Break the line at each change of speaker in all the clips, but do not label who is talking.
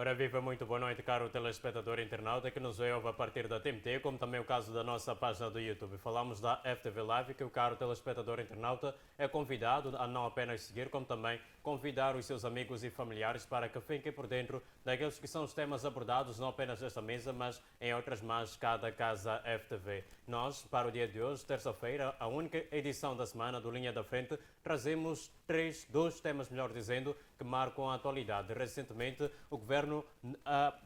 Ora viva, muito boa noite, caro telespectador internauta que nos ouve a partir da TMT, como também o caso da nossa página do YouTube. Falamos da FTV Live, que o caro telespectador internauta é convidado a não apenas seguir, como também convidar os seus amigos e familiares para que fiquem por dentro daqueles que são os temas abordados, não apenas nesta mesa, mas em outras mais cada casa FTV. Nós, para o dia de hoje, terça-feira, a única edição da semana do Linha da Frente, trazemos dois temas, melhor dizendo, que marcam a atualidade. Recentemente, o Governo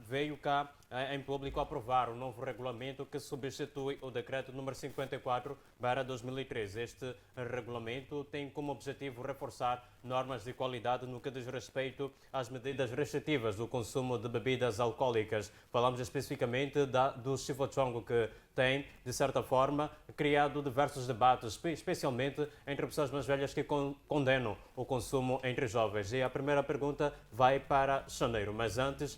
veio cá em público aprovar um novo regulamento que substitui o decreto número 54/2013. Este regulamento tem como objetivo reforçar normas de qualidade no que diz respeito às medidas restritivas do consumo de bebidas alcoólicas. Falamos especificamente do chivochongo, que tem, de certa forma, criado diversos debates, especialmente entre pessoas mais velhas que condenam o consumo entre jovens. E a primeira pergunta vai para Janeiro, mas antes,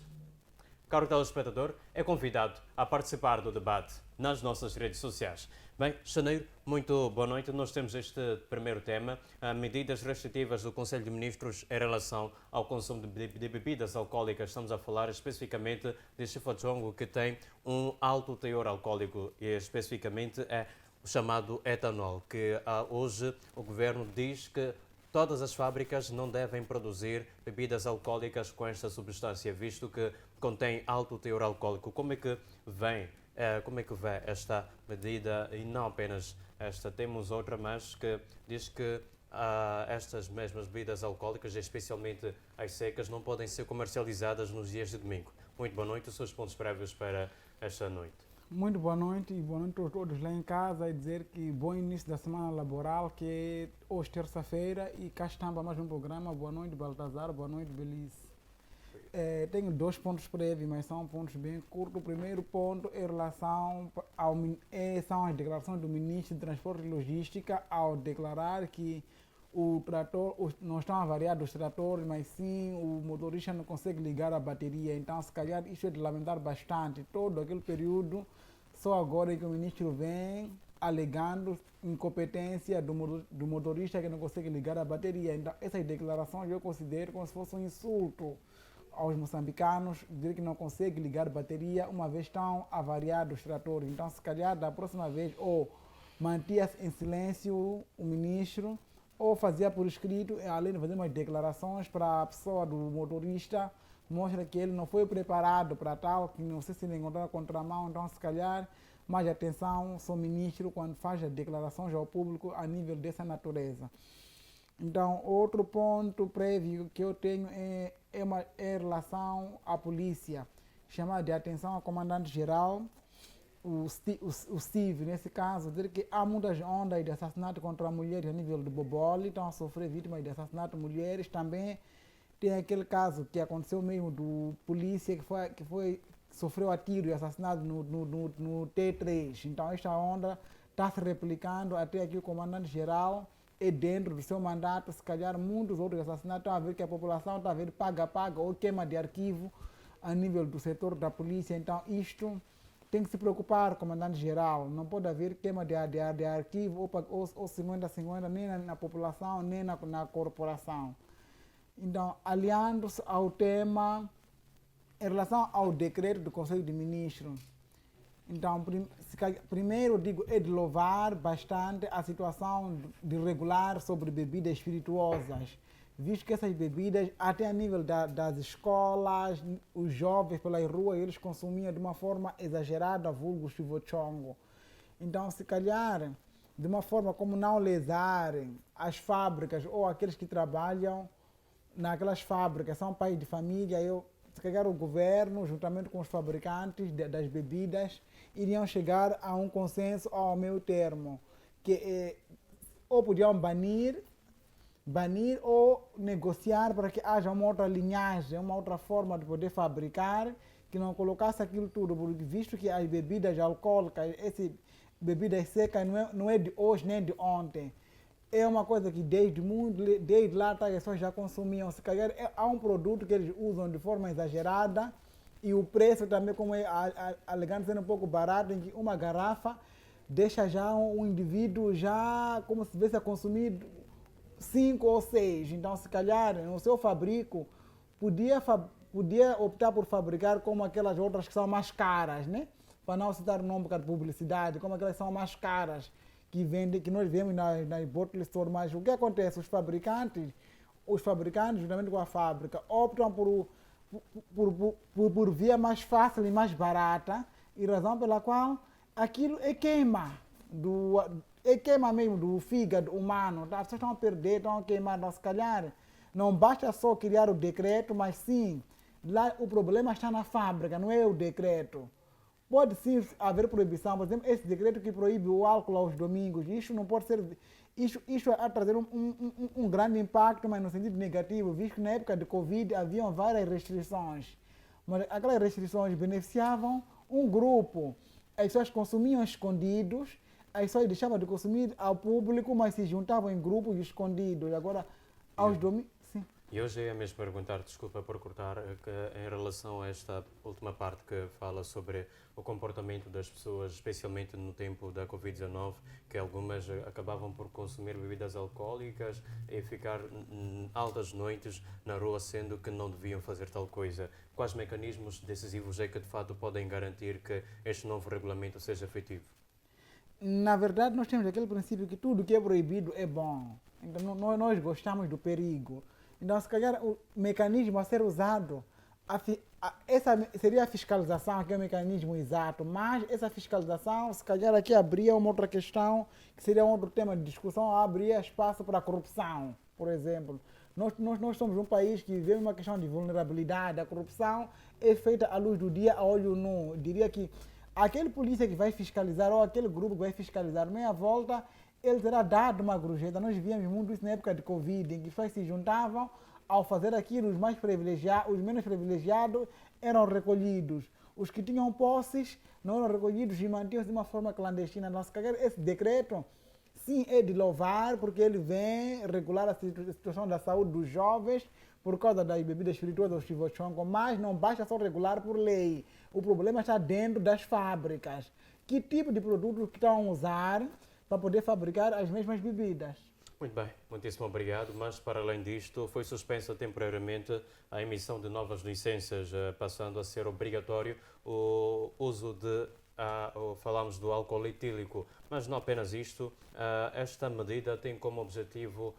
caro telespectador, é convidado a participar do debate nas nossas redes sociais. Bem, Janeiro, muito boa noite. Nós temos este primeiro tema, medidas restritivas do Conselho de Ministros em relação ao consumo de bebidas alcoólicas. Estamos a falar especificamente de chivochongo, que tem um alto teor alcoólico e especificamente é o chamado etanol, que hoje o Governo diz que todas as fábricas não devem produzir bebidas alcoólicas com esta substância, visto que contém alto teor alcoólico. Como é que vem esta medida? E não apenas esta, temos outra, mas que diz que estas mesmas bebidas alcoólicas, especialmente as secas, não podem ser comercializadas nos dias de domingo. Muito boa noite, os seus pontos prévios para esta noite.
Muito boa noite e boa noite a todos lá em casa e dizer que bom início da semana laboral, que é hoje terça-feira e cá estamos para mais um programa. Boa noite, Baltazar, boa noite, Belize. Tenho dois pontos prévios, mas são pontos bem curtos. O primeiro ponto em relação são as declarações do Ministro de Transporte e Logística ao declarar que o trator, não estão avariados os tratores, mas sim o motorista não consegue ligar a bateria. Então, se calhar, isso é de lamentar bastante. Todo aquele período, só agora é que o ministro vem alegando incompetência do motorista que não consegue ligar a bateria. Então, essas declarações eu considero como se fosse um insulto aos moçambicanos, dizer que não consegue ligar a bateria uma vez estão avariados os tratores. Então, se calhar, da próxima vez, ou mantinha-se em silêncio o ministro, ou fazia por escrito, além de fazer umas declarações para a pessoa do motorista, mostra que ele não foi preparado para tal, que não sei se ele encontrou a contramão. Então, se calhar, mais atenção, sou ministro, quando faz as declarações ao público a nível dessa natureza. Então, outro ponto prévio que eu tenho é em relação à polícia, chamar de atenção ao comandante-geral, o Steve, nesse caso, dizer que há muitas ondas de assassinato contra mulheres a nível de Boboli, estão a sofrer vítimas de assassinato de mulheres. Também tem aquele caso que aconteceu mesmo do polícia que sofreu a tiro e assassinado no T3. Então esta onda está se replicando até aqui. O comandante-geral é dentro do seu mandato, se calhar muitos outros assassinatos estão a ver que a população está a ver paga ou queima de arquivo a nível do setor da polícia. Então isto tem que se preocupar, comandante-geral. Não pode haver queima de arquivo ou 50-50, nem na população, nem na corporação. Então, aliando-se ao tema, em relação ao decreto do Conselho de Ministros, então, primeiro digo, é de louvar bastante a situação de regular sobre bebidas espirituosas, visto que essas bebidas, até a nível das escolas, os jovens pelas ruas, eles consumiam de uma forma exagerada, vulgo chivochongo. Então, se calhar, de uma forma como não lesarem as fábricas ou aqueles que trabalham naquelas fábricas, são pais de família, se calhar o governo, juntamente com os fabricantes das bebidas, iriam chegar a um consenso ao meio termo, que ou podiam banir ou negociar para que haja uma outra linhagem, uma outra forma de poder fabricar, que não colocasse aquilo tudo, porque visto que as bebidas alcoólicas, essas bebidas secas não é de hoje nem de ontem, é uma coisa que desde lá as pessoas já consumiam. Se calhar há um produto que eles usam de forma exagerada e o preço também, como é alegando ser um pouco barato, em que uma garrafa deixa já um indivíduo já como se tivesse a consumir 5 ou 6. Então, se calhar, no seu fabrico, podia podia optar por fabricar como aquelas outras que são mais caras, né? Para não citar o nome por causa de publicidade, como aquelas que são mais caras, que vendem, que nós vemos na bottle store. Mas o que acontece? Os fabricantes, juntamente com a fábrica, optam por via mais fácil e mais barata, e razão pela qual aquilo queima mesmo do fígado humano. As pessoas estão a perder, estão a queimar. Então, se calhar, não basta só criar o decreto, mas sim, lá o problema está na fábrica, não é o decreto. Pode sim haver proibição, por exemplo, esse decreto que proíbe o álcool aos domingos, isso não pode ser. Isso a trazer um grande impacto, mas no sentido negativo, visto que na época de Covid haviam várias restrições. Mas aquelas restrições beneficiavam um grupo. As pessoas consumiam escondidos, as pessoas deixavam de consumir ao público, mas se juntavam em grupos escondidos. Agora, aos domingos.
E hoje é mesmo perguntar, desculpa por cortar, que em relação a esta última parte que fala sobre o comportamento das pessoas, especialmente no tempo da Covid-19, que algumas acabavam por consumir bebidas alcoólicas e ficar altas noites na rua, sendo que não deviam fazer tal coisa. Quais mecanismos decisivos é que de fato podem garantir que este novo regulamento seja efetivo?
Na verdade, nós temos aquele princípio que tudo que é proibido é bom. Então, nós gostamos do perigo. Então, se calhar, o mecanismo a ser usado, essa seria a fiscalização, que é o mecanismo exato, mas essa fiscalização, se calhar, aqui abria uma outra questão, que seria um outro tema de discussão, abria espaço para a corrupção, por exemplo. Nós somos um país que vivemos uma questão de vulnerabilidade. A corrupção é feita à luz do dia, a olho nu. Eu diria que aquele polícia que vai fiscalizar, ou aquele grupo que vai fiscalizar, meia volta, ele terá dado uma gorjeta. Nós víamos muito isso na época de Covid, em que pessoas se juntavam, ao fazer aquilo, os mais privilegiados, os menos privilegiados eram recolhidos. Os que tinham posses não eram recolhidos e mantinham-se de uma forma clandestina. Então, se calhar, esse decreto, sim, é de louvar, porque ele vem regular a situação da saúde dos jovens por causa das bebidas espirituosas, do chivochongo, mas não basta só regular por lei. O problema está dentro das fábricas. Que tipo de produtos que estão a usar para poder fabricar as mesmas bebidas?
Muito bem, muitíssimo obrigado, mas para além disto foi suspensa temporariamente a emissão de novas licenças, passando a ser obrigatório o uso de, falamos do álcool etílico, mas não apenas isto, esta medida tem como objetivo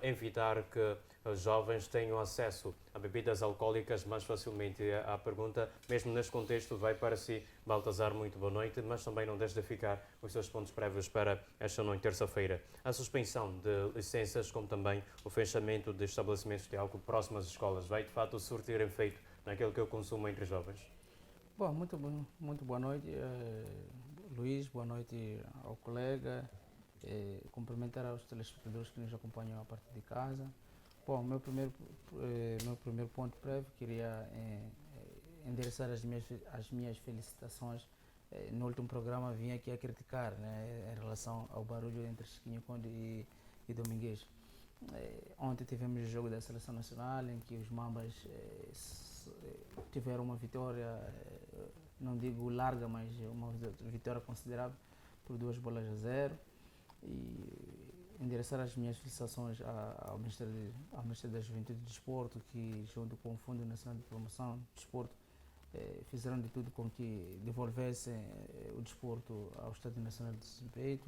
evitar que os jovens tenham acesso a bebidas alcoólicas mais facilmente. A pergunta, mesmo neste contexto, vai para si, Baltazar, muito boa noite, mas também não deixe de ficar os seus pontos prévios para esta noite, terça-feira. A suspensão de licenças, como também o fechamento de estabelecimentos de álcool próximos às escolas, vai de fato surtir efeito naquilo que é o consumo entre jovens?
Bom, muito boa noite, Luís, boa noite ao colega. Cumprimentar aos telespectadores que nos acompanham a partir de casa. Bom, meu primeiro ponto prévio, queria endereçar as minhas felicitações. No último programa vim aqui a criticar, né, em relação ao barulho entre Chiquinho Conde e Domingues. Ontem tivemos o jogo da Seleção Nacional, em que os Mambas tiveram uma vitória, não digo larga, mas uma vitória considerável por 2-0. E endereçar as minhas felicitações ao Ministério da Juventude e Desporto, que junto com o Fundo Nacional de Promoção do Desporto fizeram de tudo com que devolvessem o desporto ao Estádio Nacional de Desempenho,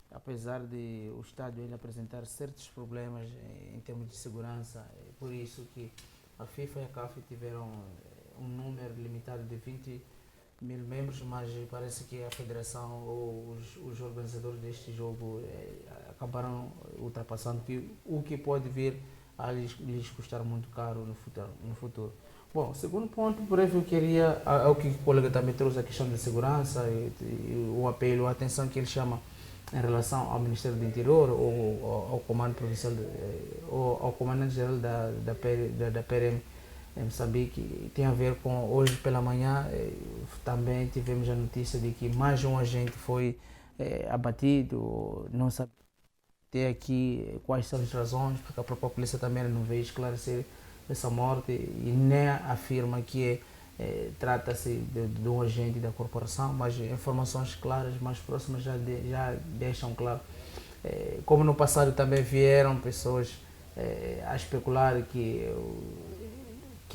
apesar de o estádio ele apresentar certos problemas em termos de segurança. Por isso que a FIFA e a CAF tiveram um número limitado de 20 mil membros, mas parece que a federação ou os organizadores deste jogo acabaram ultrapassando o que pode vir a lhes custar muito caro no futuro. Bom, segundo ponto, breve, eu queria, ao que o colega também trouxe a questão da segurança e o apelo, a atenção que ele chama em relação ao Ministério do Interior ou ao Comando Provincial, ou ao Comandante-Geral da PRM em Moçambique, tem a ver com hoje pela manhã também tivemos a notícia de que mais um agente foi abatido. Não sabe até aqui quais são as razões, porque a própria polícia também não veio esclarecer essa morte e nem afirma que trata-se de um agente da corporação, mas informações claras, mais próximas, já deixam claro. Como no passado também vieram pessoas a especular que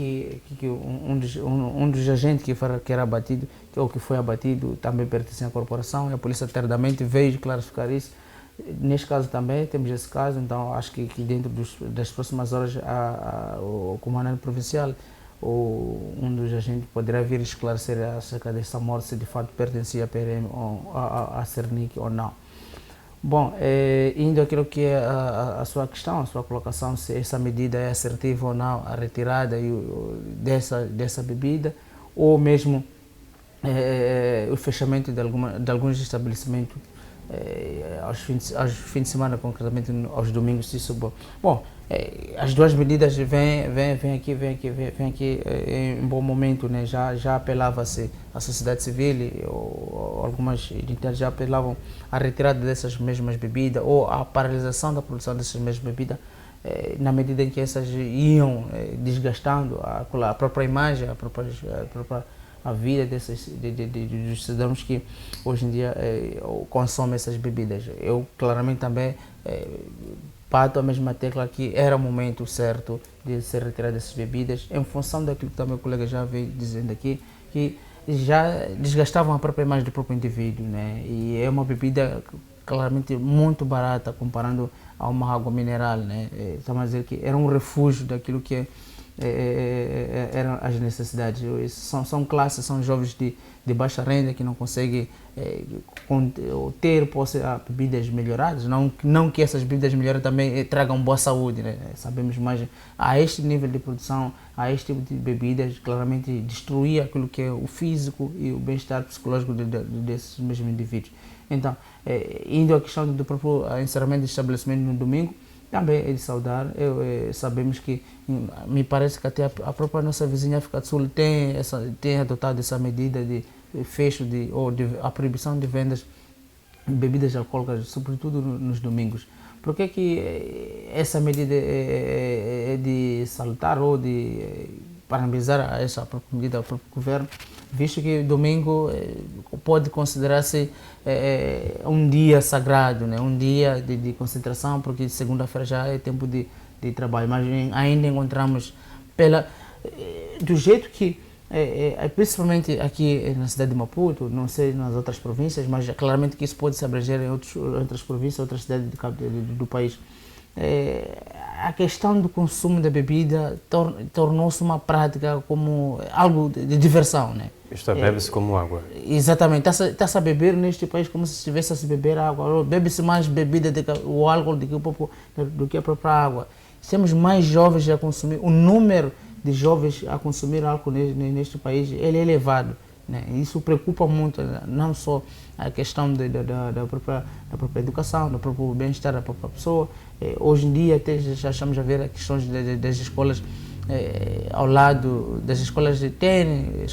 que um dos agentes que era abatido, ou que foi abatido, também pertence à corporação, e a polícia tardamente veio clarificar isso. Neste caso também temos esse caso, então acho que dentro das próximas horas o comandante provincial ou um dos agentes poderá vir esclarecer acerca dessa morte, se de fato pertencia à PRM ou à Cernic ou não. Bom, indo àquilo que é a sua questão, a sua colocação, se essa medida é assertiva ou não, a retirada dessa bebida, ou mesmo o fechamento de alguns estabelecimentos aos fins de semana, concretamente aos domingos. Isso, bom, as duas medidas vêm aqui em bom momento, né? Já apelava-se à sociedade civil, ou algumas entidades já apelavam à retirada dessas mesmas bebidas ou à paralisação da produção dessas mesmas bebidas, na medida em que essas iam desgastando a própria imagem, a própria a vida dos cidadãos que hoje em dia consomem essas bebidas. Eu claramente também bato a mesma tecla que era o momento certo de ser retirada dessas bebidas, em função daquilo que também o colega já veio dizendo aqui, que já desgastavam a própria imagem do próprio indivíduo, né? E é uma bebida claramente muito barata comparando a uma água mineral, né? Estamos a dizer que era um refúgio daquilo que eram as necessidades. São classes, são jovens de baixa renda que não conseguem ter posse a bebidas melhoradas, não que essas bebidas melhoradas também tragam boa saúde, né? Sabemos mais, a este nível de produção, a este tipo de bebidas, claramente destruir aquilo que é o físico e o bem-estar psicológico desses mesmos indivíduos. Então, indo à questão do próprio encerramento do estabelecimento no domingo, também é de saudar. Sabemos que, me parece que até a própria nossa vizinha África do Sul tem adotado essa medida de fecho ou a proibição de vendas de bebidas alcoólicas, sobretudo nos domingos. Por que essa medida é de salutar ou de parabenizar essa própria medida do próprio governo, visto que domingo pode considerar-se um dia sagrado, né? Um dia de concentração, porque segunda-feira já é tempo de trabalho, mas ainda encontramos do jeito que principalmente aqui na cidade de Maputo, não sei nas outras províncias, mas claramente que isso pode se abranger em outras províncias, outras cidades do país. A questão do consumo da bebida tornou-se uma prática como algo de diversão, né?
Isto bebe-se como água.
Exatamente, está-se a beber neste país como se estivesse a se beber água. Bebe-se mais bebida, o álcool do que a própria água. Temos mais jovens a consumir, o número de jovens a consumir álcool neste país ele é elevado, né? Isso preocupa muito, não só a questão da própria educação, do próprio bem-estar da própria pessoa. Hoje em dia até já estamos a ver as questões das escolas, ao lado das escolas terem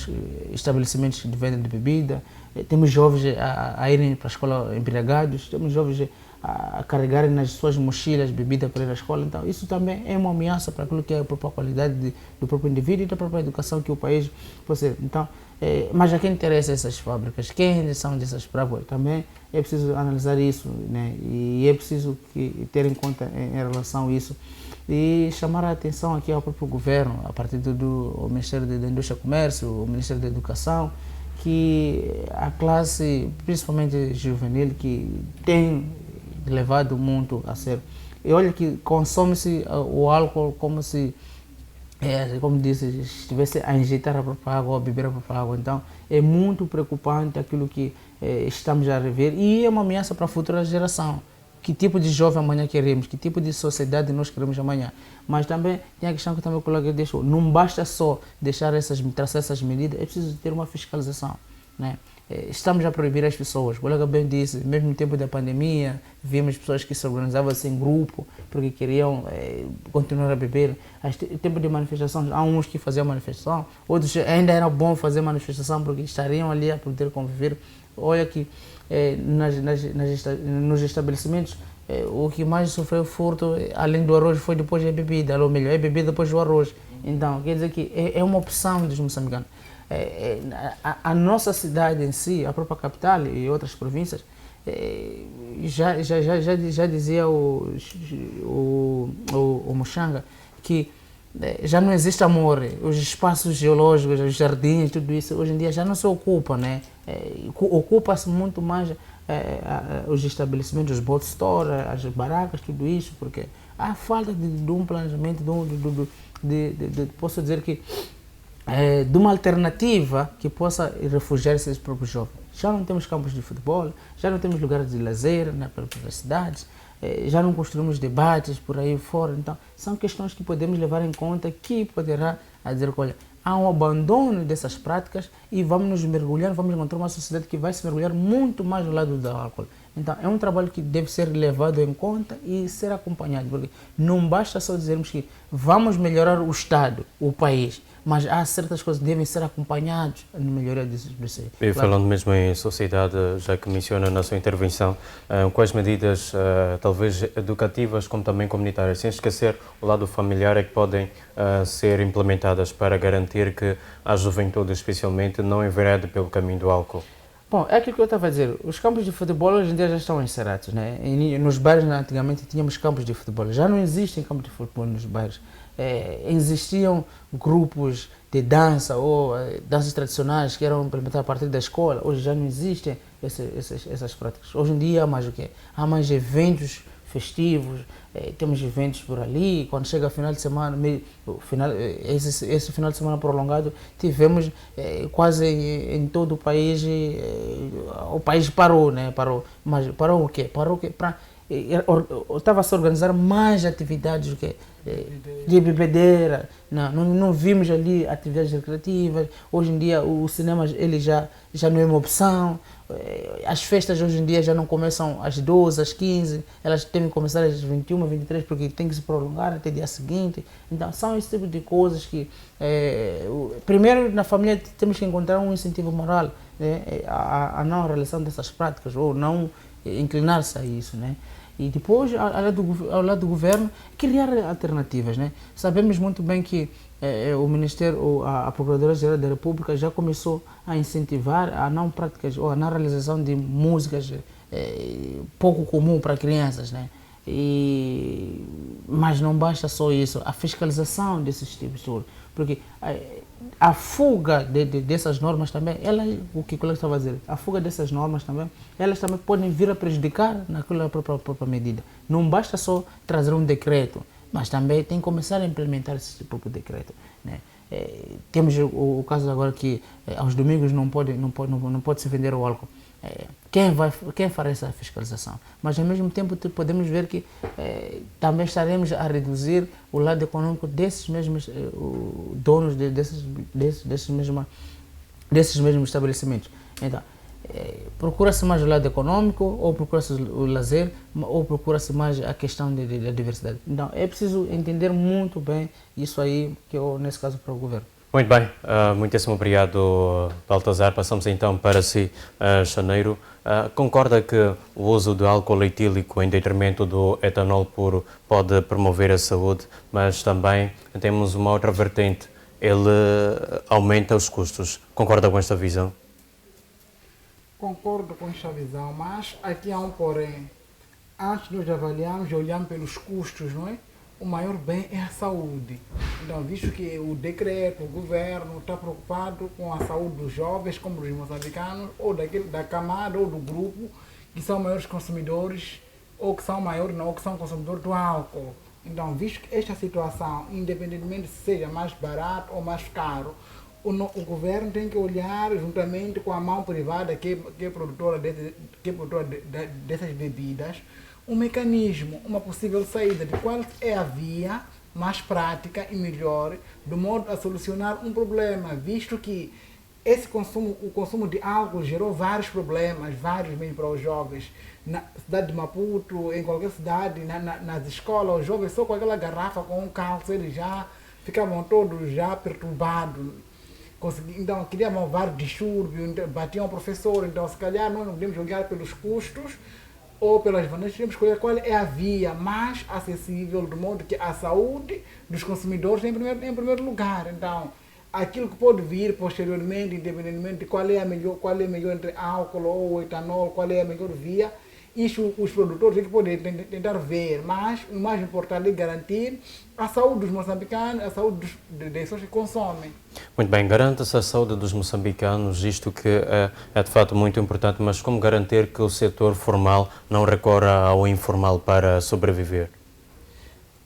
estabelecimentos de venda de bebida. Temos jovens a irem para a escola embriagados, temos jovens a carregarem nas suas mochilas bebida para ir à escola. Então isso também é uma ameaça para aquilo que é a própria qualidade do próprio indivíduo e da própria educação que o país possui. Então, mas a quem interessa essas fábricas, quem são dessas fábricas, também é preciso analisar isso, né? E é preciso ter em conta em relação a isso e chamar a atenção aqui ao próprio governo, a partir do Ministério da Indústria e Comércio, o Ministério da Educação, que a classe, principalmente juvenil, que tem levado muito a sério. E olha que consome-se o álcool como se, como disse, estivesse a injetar a própria água, ou a beber a própria água. Então, é muito preocupante aquilo que estamos a rever e é uma ameaça para a futura geração. Que tipo de jovem amanhã queremos, que tipo de sociedade nós queremos amanhã. Mas também tem a questão que também o colega deixou, não basta só traçar essas medidas, é preciso ter uma fiscalização, né? Estamos a proibir as pessoas. O colega bem disse, mesmo no tempo da pandemia, vimos pessoas que se organizavam assim, em grupo porque queriam continuar a beber. No tempo de manifestações, há uns que faziam manifestação, outros ainda era bom fazer manifestação porque estariam ali a poder conviver. Olha que nos estabelecimentos, o que mais sofreu furto, além do arroz, foi depois a bebida, ou melhor, é bebida depois do arroz. Então, quer dizer que é uma opção dos moçambicanos. A nossa cidade em si, a própria capital e outras províncias, já dizia o Mochanga que já não existe amor. Os espaços geológicos, os jardins, tudo isso, hoje em dia já não se ocupa, né? Ocupa-se muito mais os estabelecimentos, os boat store, as barracas, tudo isso, porque há falta de um planejamento, posso dizer que, de uma alternativa que possa refugiar esses próprios jovens. Já não temos campos de futebol, já não temos lugares de lazer, né, pelas cidades, já não construímos debates por aí fora. Então, são questões que podemos levar em conta, que poderá dizer, olha, há um abandono dessas práticas e vamos nos mergulhar, vamos encontrar uma sociedade que vai se mergulhar muito mais ao lado do álcool. Então, é um trabalho que deve ser levado em conta e ser acompanhado, porque não basta só dizermos que vamos melhorar o Estado, o país, mas há certas coisas que devem ser acompanhadas na melhoria disso.
E falando mesmo em sociedade, já que menciona na sua intervenção, quais medidas, talvez educativas como também comunitárias, sem esquecer o lado familiar, é que podem ser implementadas para garantir que a juventude, especialmente, não enverede pelo caminho do álcool?
Bom, é aquilo que eu estava a dizer. Os campos de futebol hoje em dia já estão encerrados, né? E nos bairros, antigamente, tínhamos campos de futebol. Já não existem campos de futebol nos bairros. Existiam grupos de dança ou danças tradicionais que eram implementadas a partir da escola. Hoje já não existem essas práticas. Hoje em dia há mais o quê? Há mais eventos festivos, temos eventos por ali. Quando chega final de semana, esse final de semana prolongado, tivemos quase em todo o país, o país parou, né? Mas parou o quê? Parou o quê? Estava-se a organizar mais atividades de bebedeira, não vimos ali atividades recreativas. Hoje em dia o cinema ele já não é uma opção. As festas hoje em dia já não começam às 12, às 15, elas têm que começar às 21, 23, porque tem que se prolongar até o dia seguinte. Então são esse tipo de coisas que, primeiro na família temos que encontrar um incentivo moral, né, a não realização dessas práticas, ou não inclinar-se a isso, né? E depois, ao lado do governo, criar alternativas, né? Sabemos muito bem que o Ministério, a Procuradoria-Geral da República já começou a incentivar a não práticas ou a não realização de músicas pouco comum para crianças, né? Mas não basta só isso, a fiscalização desses tipos de tudo, porque a fuga dessas normas também, o que o colega estava a dizer, a fuga dessas normas também, elas também podem vir a prejudicar naquela própria medida. Não basta só trazer um decreto, mas também tem que começar a implementar esse próprio decreto, né? Temos o caso agora que aos domingos não pode se vender o álcool. Quem fará essa fiscalização? Mas ao mesmo tempo podemos ver que também estaremos a reduzir o lado econômico desses mesmos donos desses mesmos estabelecimentos. Então, procura-se mais o lado econômico, ou procura-se o lazer, ou procura-se mais a questão da diversidade. Então é preciso entender muito bem isso aí, que eu, nesse caso, para o governo.
Muito bem, muitíssimo obrigado, Baltazar. Passamos então para si, Janeiro. Concorda que o uso de álcool etílico em detrimento do etanol puro pode promover a saúde, mas também temos uma outra vertente, ele aumenta os custos. Concorda com esta visão?
Concordo com esta visão, mas aqui há um porém. Antes de nós avaliarmos e olharmos pelos custos, não é? O maior bem é a saúde. Então, visto que o decreto, o governo está preocupado com a saúde dos jovens, como dos moçambicanos, ou da camada ou do grupo, que são maiores consumidores, ou que são maiores, ou que são consumidores do álcool. Então, visto que esta situação, independentemente se seja mais barato ou mais caro, o governo tem que olhar juntamente com a mão privada que é produtora dessas bebidas, um mecanismo, uma possível saída de qual é a via mais prática e melhor, de modo a solucionar um problema, visto que o consumo de álcool gerou vários problemas, vários mesmo para os jovens. Na cidade de Maputo, em qualquer cidade, nas escolas, os jovens só com aquela garrafa, com um cálcio, eles já ficavam todos já perturbados. Então, criavam vários distúrbios, batiam o professor. Então, se calhar, nós não podemos olhar pelos custos ou pelas vantagens, temos que escolher qual é a via mais acessível, de modo que a saúde dos consumidores em primeiro lugar. Então, aquilo que pode vir posteriormente, independentemente de qual é melhor entre álcool ou etanol, qual é a melhor via, isso os produtores é que podem tentar ver, mas o mais importante é garantir a saúde dos moçambicanos, a saúde das pessoas que consomem.
Muito bem, garanta-se a saúde dos moçambicanos, isto que é de fato muito importante, mas como garantir que o setor formal não recorra ao informal para sobreviver?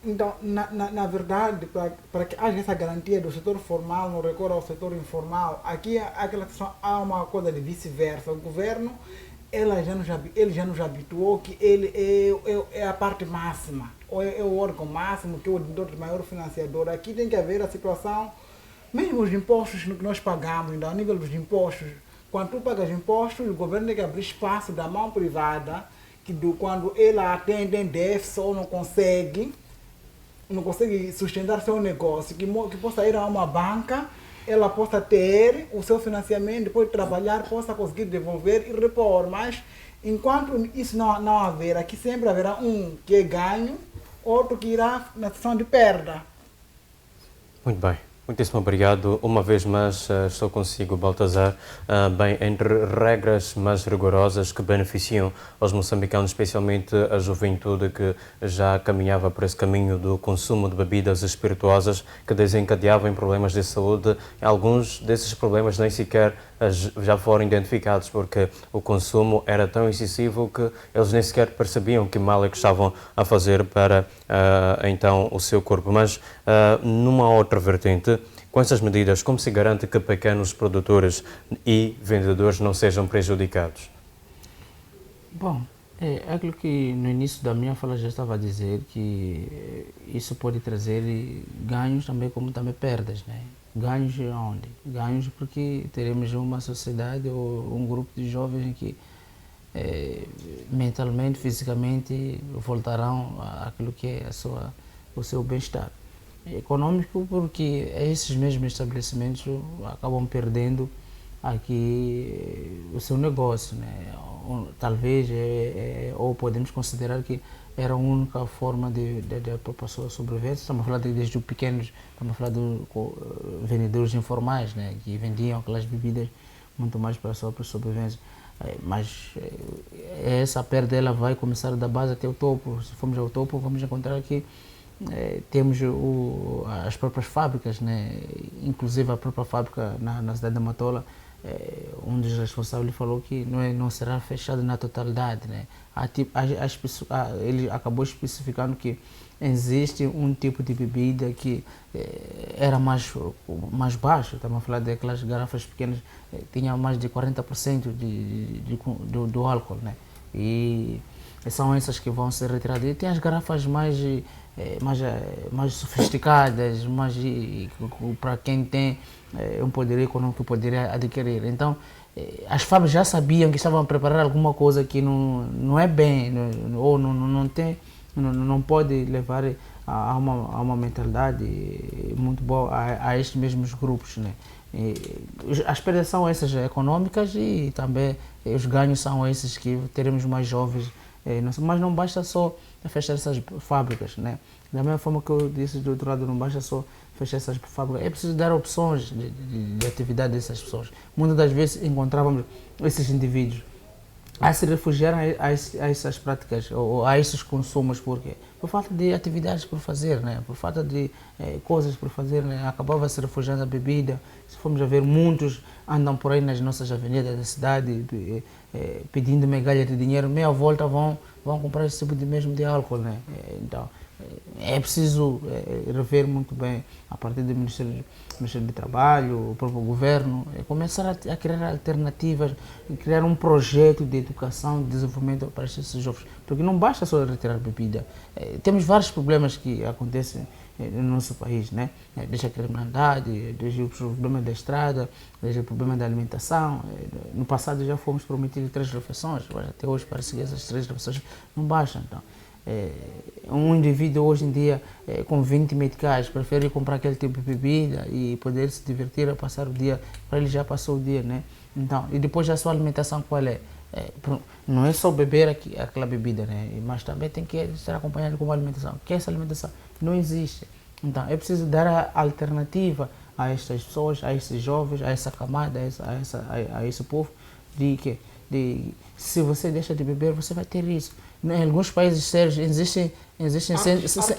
Então, na verdade, para que haja essa garantia do setor formal não recorra ao setor informal, aqui há uma coisa de vice-versa. O governo ele já nos habituou que ele é a parte máxima, ou é o órgão máximo, que é o de maior financiador. Aqui tem que haver a situação, mesmo os impostos que nós pagamos, então, a nível dos impostos, quando tu pagas impostos, o governo tem que abrir espaço da mão privada, que quando ela atende em déficit ou não consegue sustentar seu negócio, que possa ir a uma banca, ela possa ter o seu financiamento, depois de trabalhar, possa conseguir devolver e repor. Mas enquanto isso não haver, aqui sempre haverá um que é ganho, outro que irá na situação de perda.
Muito bem. Muitíssimo obrigado. Uma vez mais estou consigo, Baltazar. Bem, entre regras mais rigorosas que beneficiam os moçambicanos, especialmente a juventude que já caminhava por esse caminho do consumo de bebidas espirituosas que desencadeavam problemas de saúde, alguns desses problemas nem sequer já foram identificados porque o consumo era tão excessivo que eles nem sequer percebiam que mal é que estavam a fazer para então o seu corpo. Mas numa outra vertente, com essas medidas, como se garante que pequenos produtores e vendedores não sejam prejudicados?
Bom, é aquilo que no início da minha fala já estava a dizer, que isso pode trazer ganhos também como também perdas, né? Ganhos onde? Ganhos porque teremos uma sociedade ou um grupo de jovens que mentalmente, fisicamente voltarão àquilo que é o seu bem-estar. Econômico porque esses mesmos estabelecimentos acabam perdendo aqui o seu negócio, né? Talvez ou podemos considerar que era a única forma de a pessoa sobreviver. Estamos a falar desde os pequenos, estamos a falar de vendedores informais, né? Que vendiam aquelas bebidas muito mais para a sua sobrevivência. Mas essa perda ela vai começar da base até o topo. Se formos ao topo, vamos encontrar que temos as próprias fábricas, né? Inclusive a própria fábrica na cidade da Matola, um dos responsáveis falou que não será fechado na totalidade, né? Ele acabou especificando que existe um tipo de bebida que era mais baixo, estamos a falar daquelas garrafas pequenas, tinha mais de 40% do álcool, né? E são essas que vão ser retiradas. E tem as garrafas mais sofisticadas, para quem tem um poder econômico poderia adquirir. Então, as fábricas já sabiam que estavam a preparar alguma coisa que não é bem, ou não pode levar a uma mentalidade muito boa a estes mesmos grupos, né? As perdas são essas econômicas e também os ganhos são esses que teremos mais jovens. Mas não basta só fechar essas fábricas, né? Da mesma forma que eu disse do outro lado, não basta só fechar essas fábricas, é preciso dar opções de atividade dessas pessoas. Muitas das vezes encontrávamos esses indivíduos a se refugiar a essas práticas ou a esses consumos, porque por falta de atividades por fazer, né? Por falta de coisas por fazer, né? Acabava se refugiando a bebida. Se formos a ver, muitos andam por aí nas nossas avenidas da cidade pedindo migalha de dinheiro, meia volta vão comprar esse tipo de álcool, né? Então é preciso rever muito bem a partir do Ministério do Trabalho, o próprio governo, começar a criar alternativas, criar um projeto de educação, de desenvolvimento para esses jovens, porque não basta só retirar bebida. Temos vários problemas que acontecem no nosso país, né? Desde a criminalidade, desde o problema da estrada, desde o problema da alimentação. No passado já fomos prometidos 3 refeições, mas até hoje parece que essas 3 refeições não bastam. Então, um indivíduo hoje em dia com 20 meticais prefere comprar aquele tipo de bebida e poder se divertir a passar o dia, para ele já passou o dia, né? Então, e depois a sua alimentação qual é? Não é só beber aquela bebida, né? Mas também tem que ser acompanhado com uma alimentação, que essa alimentação não existe. Então é preciso dar a alternativa a estas pessoas, a esses jovens, a essa camada, a esse povo, de que se você deixa de beber, você vai ter isso. Em alguns países sérios existem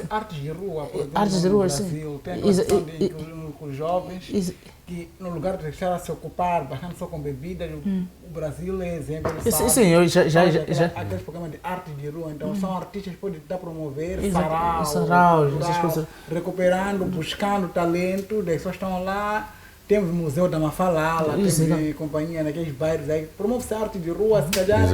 Artes de rua, por exemplo,
artes de
no
rua,
Brasil,
sim.
tem a questão de incluir com os jovens, que no lugar de deixar a se ocupar bastante só com bebidas, o Brasil é exemplo.
Sim, eu já.
Aqueles programas de arte de rua, então são artistas que podem estar a promover,
saraus, essas
cultural,
coisas.
recuperando, buscando talento, as pessoas estão lá. Temos o Museu da Mafalala, temos companhia naqueles bairros aí, promove-se a arte de rua, se calhar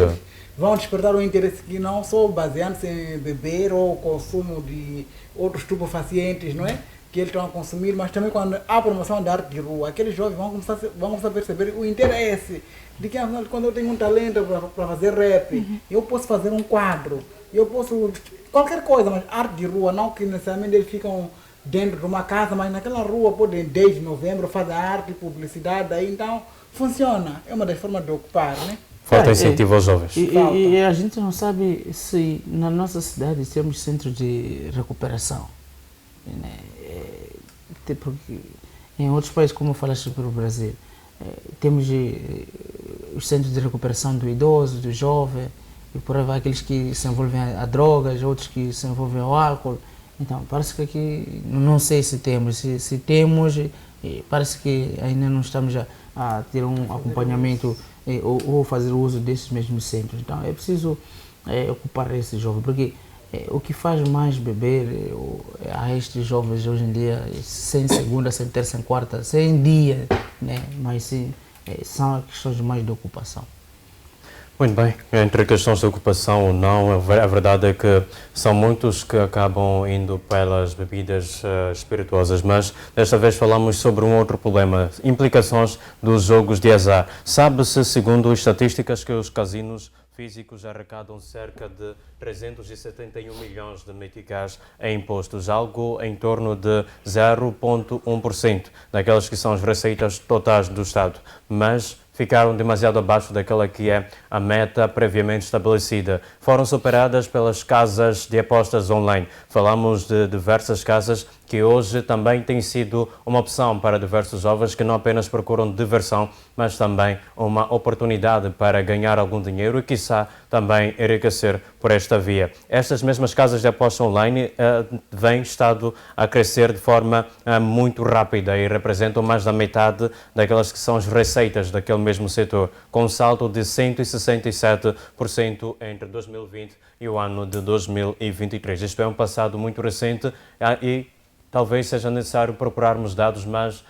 vão despertar um interesse que não só baseando-se em beber ou consumo de outros estupefacientes, não é? Que eles estão a consumir, mas também quando há promoção da arte de rua, aqueles jovens vão começar a perceber o interesse de que, afinal, quando eu tenho um talento para fazer rap, eu posso fazer um quadro, eu posso qualquer coisa, mas arte de rua, não que necessariamente eles ficam dentro de uma casa, mas naquela rua podem, desde novembro, fazer arte, publicidade, aí então funciona, é uma das formas de ocupar, né?
Falta incentivo aos jovens.
E a gente não sabe se na nossa cidade temos centros de recuperação. Né? Porque em outros países, como falaste para o Brasil, temos os centros de recuperação do idoso, do jovem, e por aí vai aqueles que se envolvem a drogas, outros que se envolvem ao álcool. Então, parece que aqui, não sei se temos, se temos, parece que ainda não estamos a ter um acompanhamento ou fazer uso desses mesmos centros. Então, é preciso ocupar esse jovem, porque o que faz mais beber a estes jovens hoje em dia, sem segunda, sem terça, sem quarta, sem dia, né? Mas sim, são questões mais de ocupação.
Muito bem, entre questões de ocupação ou não, a verdade é que são muitos que acabam indo pelas bebidas espirituosas, mas desta vez falamos sobre um outro problema, implicações dos jogos de azar. Sabe-se, segundo estatísticas, que os casinos físicos arrecadam cerca de 371 milhões de meticais em impostos, algo em torno de 0,1% daquelas que são as receitas totais do Estado, mas ficaram demasiado abaixo daquela que é a meta previamente estabelecida. Foram superadas pelas casas de apostas online. Falamos de diversas casas que hoje também têm sido uma opção para diversos jovens que não apenas procuram diversão, mas também uma oportunidade para ganhar algum dinheiro e, quiçá, também enriquecer por esta via. Estas mesmas casas de aposta online vêm estado a crescer de forma muito rápida e representam mais da metade daquelas que são as receitas daquele mesmo setor, com um salto de 167% entre 2020 e o ano de 2023. Isto é um passado muito recente e talvez seja necessário procurarmos dados mais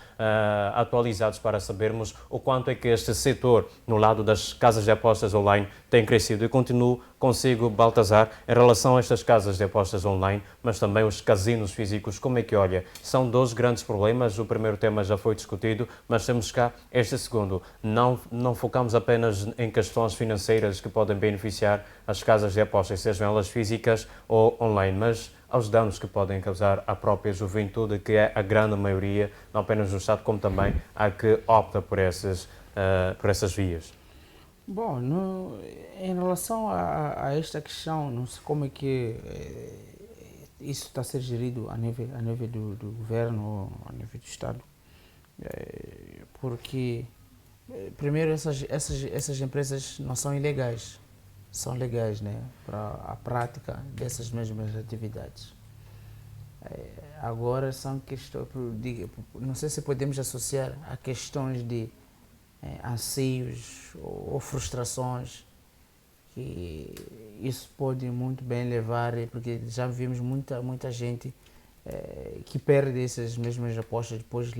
atualizados para sabermos o quanto é que este setor, no lado das casas de apostas online, tem crescido. E continuo consigo, Baltazar, em relação a estas casas de apostas online, mas também os casinos físicos, como é que olha? São dois grandes problemas. O primeiro tema já foi discutido, mas temos cá este segundo. Não focamos apenas em questões financeiras que podem beneficiar as casas de apostas, sejam elas físicas ou online, mas aos danos que podem causar à própria juventude, que é a grande maioria, não apenas no Estado, como também a que opta por essas vias.
Bom, em relação a esta questão, não sei como é que isso está a ser gerido a nível do governo ou a nível do Estado, porque, primeiro, essas empresas não são ilegais, são legais, né, para a prática dessas mesmas atividades. Agora são questões, não sei se podemos associar a questões de anseios ou frustrações, que isso pode muito bem levar, porque já vimos muita gente que perde essas mesmas apostas, depois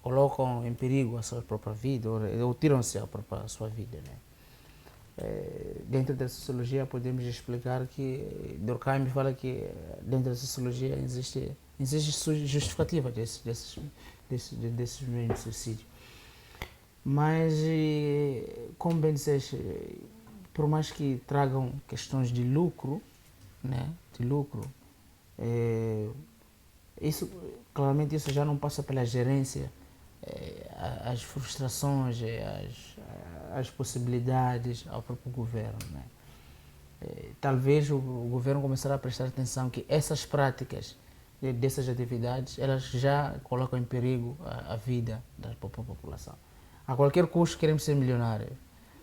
colocam em perigo a sua própria vida ou tiram-se a sua vida, né? Dentro da sociologia podemos explicar que Durkheim fala que dentro da sociologia existe justificativa desses mesmos suicídios. Mas, como bem disseste, por mais que tragam questões de lucro, né, claramente isso já não passa pela gerência, as frustrações, as possibilidades ao próprio governo, né? Talvez o governo começará a prestar atenção que essas práticas dessas atividades, elas já colocam em perigo a vida da população. A qualquer custo queremos ser milionários.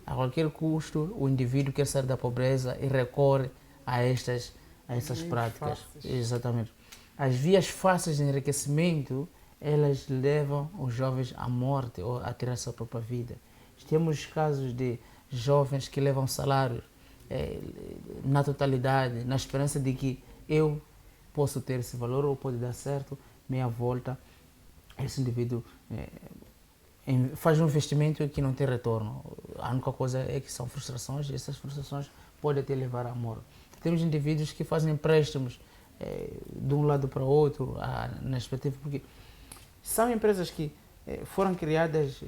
a qualquer custo, o indivíduo quer sair da pobreza e recorre a essas práticas.
Fáceis.
Exatamente. As vias fáceis de enriquecimento, elas levam os jovens à morte ou a tirar a sua própria vida. Temos casos de jovens que levam salário na totalidade, na esperança de que eu posso ter esse valor ou pode dar certo, meia volta, esse indivíduo faz um investimento que não tem retorno. A única coisa é que são frustrações e essas frustrações podem até levar à morte. Temos indivíduos que fazem empréstimos de um lado para o outro, na expectativa, porque são empresas que foram criadas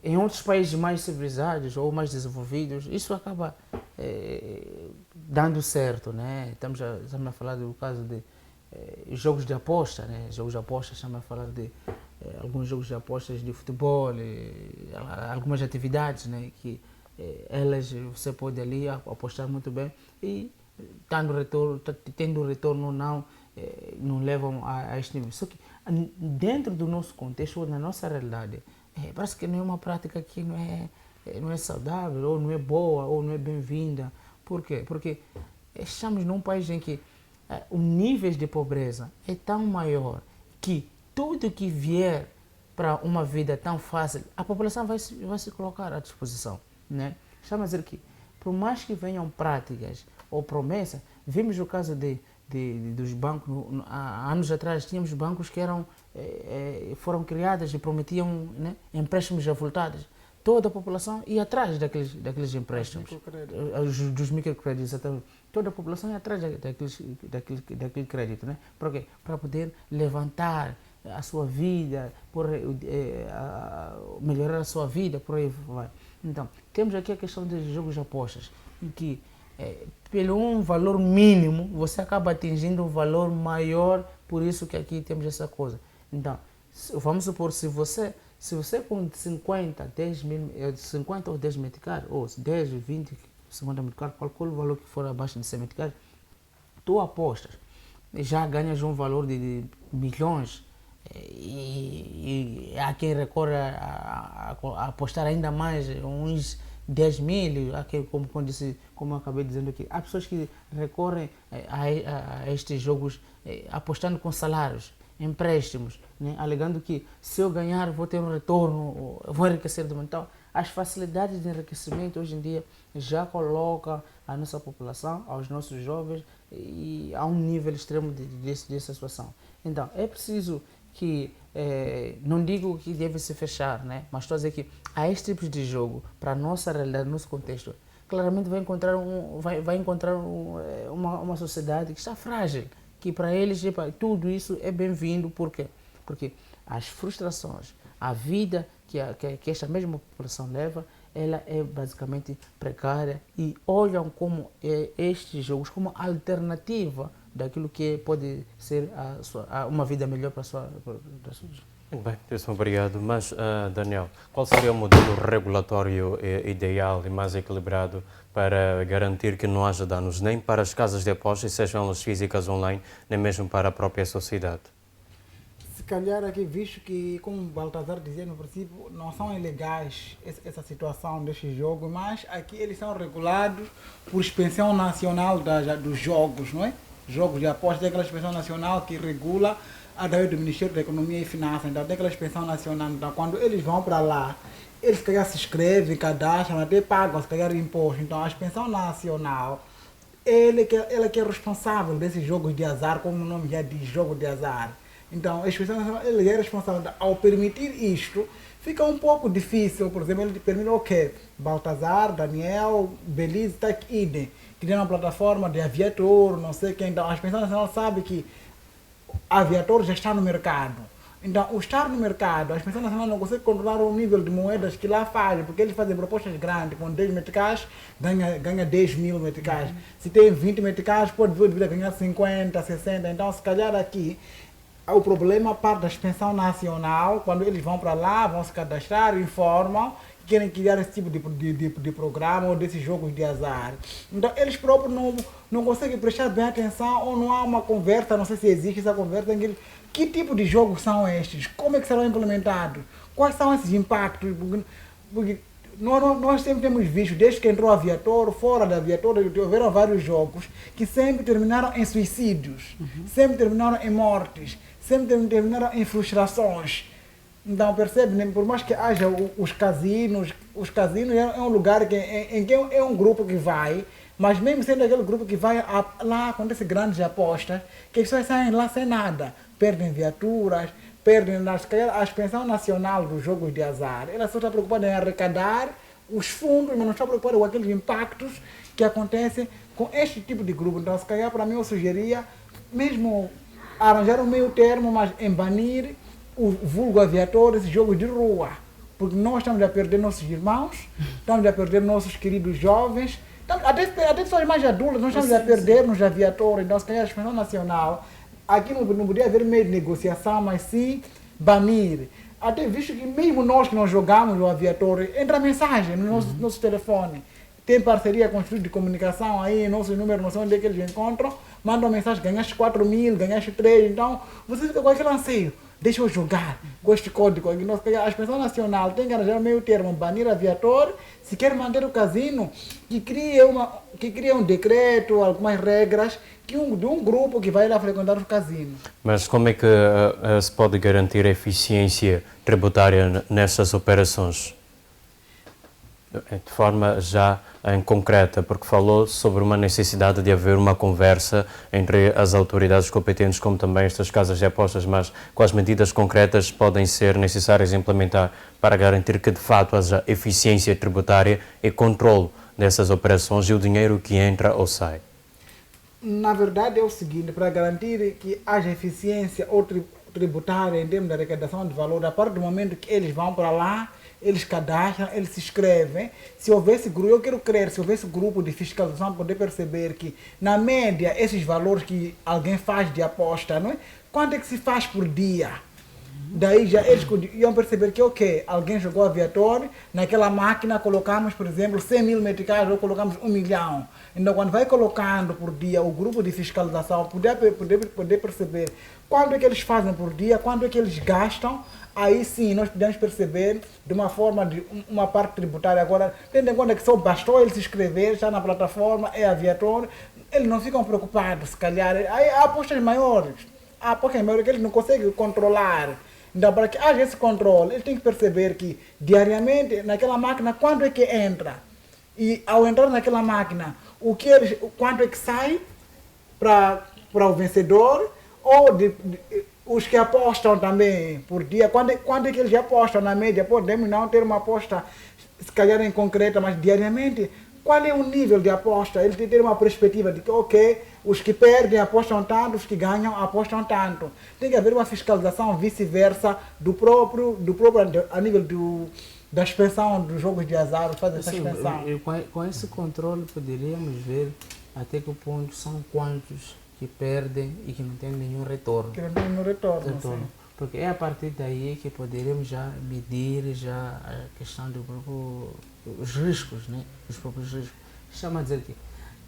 em outros países mais civilizados ou mais desenvolvidos. Isso acaba dando certo, né? Estamos a falar do caso de jogos de aposta, né? Jogos de aposta, estamos a falar de alguns jogos de apostas de futebol, algumas atividades, né? Que elas você pode ali apostar muito bem e tendo retorno ou não, não levam a este nível. Só que dentro do nosso contexto, na nossa realidade, parece que não é uma prática que não é saudável, ou não é boa, ou não é bem-vinda. Por quê? Porque estamos num país em que o nível de pobreza é tão maior que tudo que vier para uma vida tão fácil, a população vai se colocar à disposição, né? Estamos a dizer que, por mais que venham práticas ou promessas, vimos o caso dos bancos, há anos atrás tínhamos bancos que foram criados e prometiam, né, empréstimos avultados. Toda a população ia atrás daqueles empréstimos, dos microcréditos, exatamente. Toda a população ia atrás daquele crédito, né? Para quê? Para poder levantar a sua vida, melhorar a sua vida, por aí vai. Então, temos aqui a questão dos jogos de apostas, em que pelo um valor mínimo você acaba atingindo um valor maior, por isso que aqui temos essa coisa. Então, vamos supor, se você com 50 ou 10 meticais, ou 10, 20, 50 meticais, qualquer valor que for abaixo de 100 meticais, tu apostas, já ganhas um valor de milhões, e há quem recorre a apostar ainda mais, uns 10 mil, como eu acabei dizendo aqui. Há pessoas que recorrem a estes jogos apostando com salários, empréstimos, né? Alegando que se eu ganhar vou ter um retorno, vou enriquecer de momento. Então, as facilidades de enriquecimento hoje em dia já colocam a nossa população, aos nossos jovens, e a um nível extremo dessa situação. Então, é preciso que, não digo que deve se fechar, né? Mas estou a dizer que há este tipo de jogo, para a nossa realidade, nosso contexto, claramente vai encontrar uma sociedade que está frágil, que para eles tudo isso é bem-vindo. Por quê? Porque as frustrações, a vida que esta mesma população leva, ela é basicamente precária, e olham como estes jogos como alternativa daquilo que pode ser uma vida melhor para a sua.
Muito bem, muito obrigado. Mas, Daniel, qual seria o modelo regulatório ideal e mais equilibrado para garantir que não haja danos nem para as casas de apostas, sejam elas físicas online, nem mesmo para a própria sociedade?
Se calhar aqui, visto que, como o Baltazar dizia no princípio, não são ilegais essa situação deste jogo, mas aqui eles são regulados por Inspeção Nacional dos Jogos, não é? Jogos de apostas, tem aquela Inspeção Nacional que regula através do Ministério da Economia e Finanças. Então, tem aquela Inspeção Nacional. Então, quando eles vão para lá, eles se calhar se inscrevem, cadastram, até pagam se calhar imposto. Então, a Inspeção Nacional, ela que é responsável desses jogos de azar, como o nome já diz, jogo de azar. Então, a Inspeção Nacional, ele é responsável. Ao permitir isto, fica um pouco difícil. Por exemplo, ele permite o quê? Baltazar, Daniel, Belize, Idem, que tem uma plataforma de Aviator, não sei quem. Então, a Inspeção Nacional sabe que Aviator já está no mercado. Então, o estar no mercado, a Inspeção Nacional não consegue controlar o nível de moedas que lá fazem, porque eles fazem propostas grandes, com 10 meticais, ganha 10 mil meticais. Se tem 20 meticais, pode vir a ganhar 50, 60. Então, se calhar aqui, o problema parte da Inspeção Nacional, quando eles vão para lá, vão se cadastrar, informam, querem criar esse tipo de programa ou desses jogos de azar. Então, eles próprios não conseguem prestar bem atenção, ou não há uma conversa, não sei se existe essa conversa, em que tipo de jogos são estes? Como é que serão implementados? Quais são esses impactos? Porque nós sempre temos visto, desde que entrou a Viator, fora da Viator, houveram vários jogos que sempre terminaram em suicídios, sempre terminaram em mortes, sempre terminaram em frustrações. Então, percebe, né? Por mais que haja os casinos é um lugar em que é um grupo que vai, mas mesmo sendo aquele grupo que vai, lá acontece grandes apostas, que as pessoas saem lá sem nada, perdem viaturas, perdem a expansão nacional dos jogos de azar. Ela só está preocupada em arrecadar os fundos, mas não está preocupada com aqueles impactos que acontecem com este tipo de grupo. Então, se calhar, para mim, eu sugeria mesmo arranjar um meio termo, mas em banir o vulgo aviator, esses jogos de rua. Porque nós estamos a perder nossos irmãos, estamos a perder nossos queridos jovens, até pessoas mais adultas, nós estamos a perder nos aviatores. Então, se calhar, a expansão nacional, aqui não podia haver meio de negociação, mas sim banir. Até visto que mesmo nós que não jogamos o aviator, entra mensagem no nosso telefone. Tem parceria com os institutos de comunicação aí, nossos números, não sei onde é que eles encontram, mandam mensagem, ganhaste 4 mil, ganhaste 3, então você fica com aquele anseio. Deixa eu jogar com este código. A expansão nacional tem que arranjar meio termo, banir aviator. Se quer manter o casino, que crie um decreto, algumas regras, de um grupo que vai lá frequentar o casino.
Mas como é que se pode garantir a eficiência tributária nessas operações? De forma já em concreta, porque falou sobre uma necessidade de haver uma conversa entre as autoridades competentes, como também estas casas de apostas, mas quais medidas concretas podem ser necessárias implementar para garantir que de fato haja eficiência tributária e controle dessas operações e o dinheiro que entra ou sai?
Na verdade é o seguinte, para garantir que haja eficiência ou tributária em termos de arrecadação de valor, a partir do momento que eles vão para lá, eles cadastram, eles se inscrevem. Se houvesse grupo, eu quero crer, se houvesse grupo de fiscalização, poder perceber que, na média, esses valores que alguém faz de aposta, não é? Quanto é que se faz por dia? Daí já eles iam perceber que, ok, alguém jogou aviator, naquela máquina colocamos, por exemplo, 100 mil meticais ou colocamos 1 milhão. Então, quando vai colocando por dia o grupo de fiscalização, poder perceber quanto é que eles fazem por dia, quanto é que eles gastam, aí sim nós podemos perceber de uma forma, de uma parte tributária. Agora, tendo em conta que só bastou ele se inscrever, está na plataforma, é aviator, eles não ficam preocupados, se calhar. Aí há apostas maiores que eles não conseguem controlar. Então, para que haja esse controle, ele tem que perceber que diariamente naquela máquina quanto é que entra. E ao entrar naquela máquina, quanto é que sai para o vencedor, ou os que apostam também por dia, quanto é que eles apostam na média. Podemos não ter uma aposta, se calhar em concreta, mas diariamente, qual é o nível de aposta? Eles têm que ter uma perspectiva de que, ok, os que perdem apostam tanto, os que ganham apostam tanto. Tem que haver uma fiscalização vice-versa do próprio a nível da expansão dos jogos de azar, fazer essa expansão.
Com esse controle poderíamos ver até que ponto são quantos que perdem e que não têm nenhum retorno.
Que não tem nenhum retorno.
Porque é a partir daí que poderemos já medir já a questão os riscos, né? Os próprios riscos. Chama a dizer que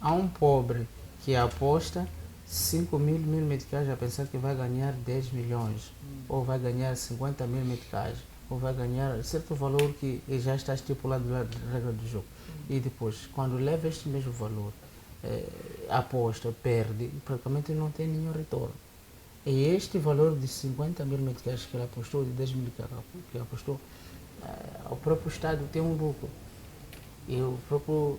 há um pobre que aposta 5 mil meticais a pensar que vai ganhar 10 milhões, ou vai ganhar 50 mil meticais, ou vai ganhar certo valor que já está estipulado na regra do jogo. E depois, quando leva este mesmo valor, aposta, perde, praticamente não tem nenhum retorno. E este valor de 50 mil meticais que ele apostou, de 10 mil que apostou, o próprio Estado tem um lucro. E o próprio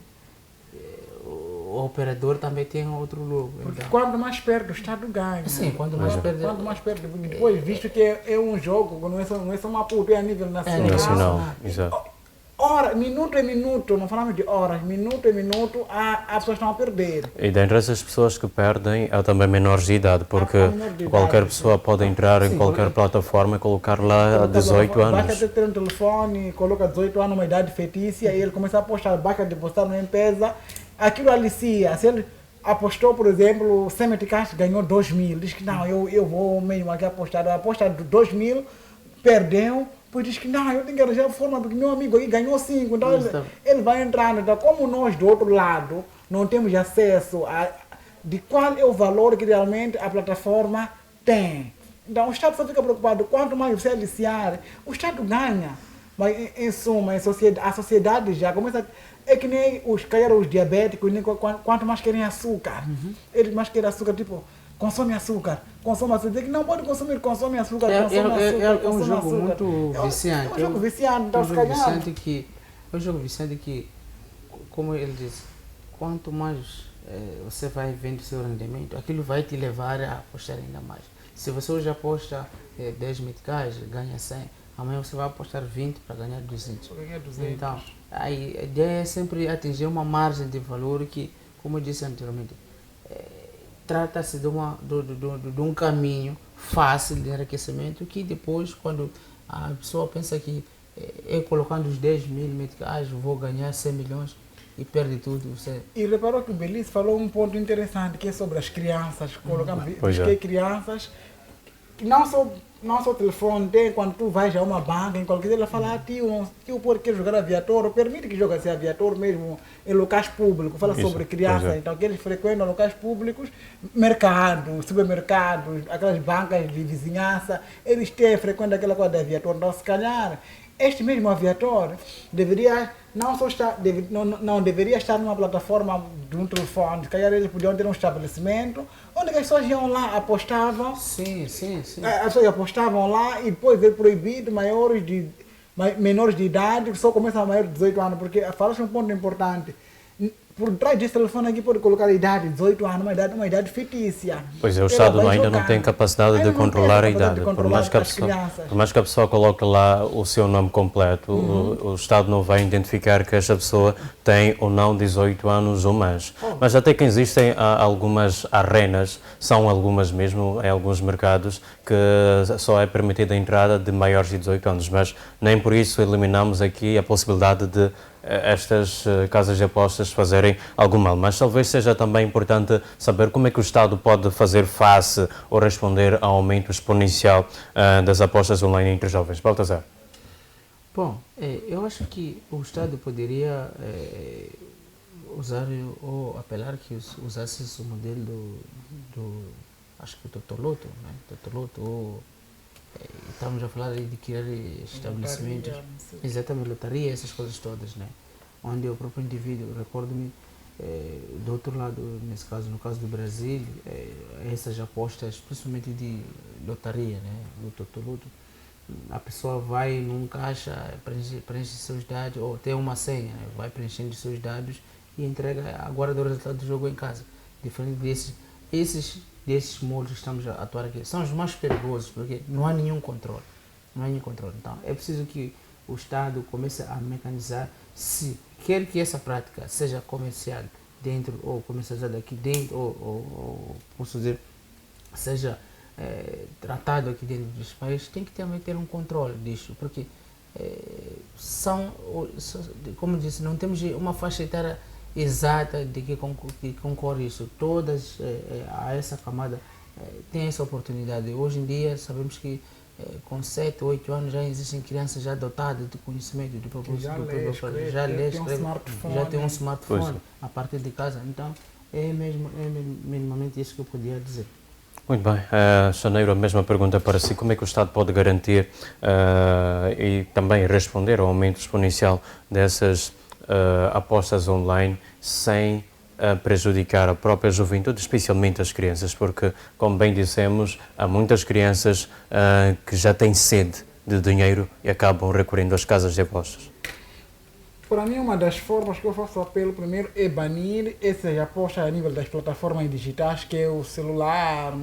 o operador também tem outro lucro.
Porque quanto mais perde, o Estado ganha.
Sim, quanto mais perde.
Quanto mais perde. Depois, visto que é um jogo, não é só uma puta, é a nível nacional.
Exato.
Minuto em minuto, não falamos de horas, minuto em minuto, as pessoas estão a perder.
E dentre essas pessoas que perdem, há também menores de idade, porque qualquer pessoa pode entrar em qualquer plataforma e colocar lá 18 anos.
Basta ter um telefone, coloca 18 anos, uma idade fetícia, e ele começa a apostar, basta depositar na empresa, aquilo alicia. Se ele apostou, por exemplo, 100 meticais, ganhou 2 mil, diz que não, eu vou mesmo aqui apostar, aposta 2 mil, perdeu. Pois diz que não, eu tenho que arranjar a forma, porque meu amigo aí ganhou 5, então ele vai entrando. Então, como nós do outro lado não temos acesso de qual é o valor que realmente a plataforma tem. Então o Estado só fica preocupado, quanto mais você aliciar, o Estado ganha. Mas, em suma, a sociedade já começa... É que nem os diabéticos, nem quanto mais querem açúcar. Eles mais querem açúcar, tipo, consome açúcar. Dizer que não pode consumir, consome açúcar, consome açúcar.
É um jogo muito viciante.
É um jogo viciante, então, se calhar.
É um jogo viciante que, como ele diz, quanto mais você vai vendo seu rendimento, aquilo vai te levar a apostar ainda mais. Se você hoje aposta 10 meticais, ganha 100, amanhã você vai apostar 20 para ganhar 200. Então, a ideia é sempre atingir uma margem de valor que, como eu disse anteriormente, trata-se de um caminho fácil de enriquecimento que depois, quando a pessoa pensa que colocando os 10 mil meticais vou ganhar 100 milhões e perde tudo.
E reparou que o Belize falou um ponto interessante que é sobre as crianças. Colocamos que crianças, não só telefone tem, quando tu vais a uma banca, em qualquer ela fala, tio quer jogar aviator, permite que jogue esse aviator mesmo em locais públicos, fala sobre crianças, então que eles frequentam locais públicos, mercados, supermercados, aquelas bancas de vizinhança, eles frequentam aquela coisa de aviator, então se calhar este mesmo aviator deveria não deveria estar numa plataforma de um telefone, se calhar eles podiam ter um estabelecimento onde as pessoas iam lá, apostavam.
Sim.
As pessoas apostavam lá e depois veio proibido menores de idade, que só começam a maior de 18 anos, porque falaste um ponto importante. Por trás desse telefone aqui pode colocar a idade, 18 anos, uma idade fictícia.
Pois é, o Estado ainda não tem capacidade de controlar a idade. Por mais que a pessoa coloque lá o seu nome completo, o Estado não vai identificar que esta pessoa tem ou não 18 anos ou mais. Mas até que existem algumas arenas, são algumas mesmo, em alguns mercados, que só é permitida a entrada de maiores de 18 anos. Mas nem por isso eliminamos aqui a possibilidade de estas casas de apostas fazerem algum mal, mas talvez seja também importante saber como é que o Estado pode fazer face ou responder ao aumento exponencial das apostas online entre jovens. Baltazar.
Bom, eu acho que o Estado poderia usar ou apelar que usasse o modelo acho que o Totoloto, né? Totoloto, ou estamos a falar de criar estabelecimentos, exatamente, lotaria, essas coisas todas, né? Onde o próprio indivíduo, recordo-me, do outro lado, no caso do Brasil, essas apostas, principalmente de lotaria, né? No Totoloto, a pessoa vai num caixa, preenche seus dados, ou tem uma senha, né? Vai preenchendo seus dados e entrega, aguarda o resultado do jogo em casa. Diferente desses moldes que estamos a atuar aqui, são os mais perigosos, porque não há nenhum controle. Então, é preciso que o Estado comece a mecanizar, se quer que essa prática seja comercial dentro, ou comercializada aqui dentro, ou posso dizer, seja tratado aqui dentro dos países, tem que também ter um controle disso, porque como disse, não temos uma faixa etária exata de que concorre isso. Todas a essa camada têm essa oportunidade. Hoje em dia sabemos que com 7, 8 anos já existem crianças já dotadas de conhecimento do próprio já tem um smartphone a partir de casa. Então é minimamente isso que eu podia dizer.
Muito bem. Janeiro, a mesma pergunta para si. Como é que o Estado pode garantir e também responder ao aumento exponencial dessas apostas online sem prejudicar a própria juventude, especialmente as crianças, porque, como bem dissemos, há muitas crianças que já têm sede de dinheiro e acabam recorrendo às casas de apostas.
Para mim, uma das formas que eu faço apelo primeiro é banir essas apostas a nível das plataformas digitais, que é o celular,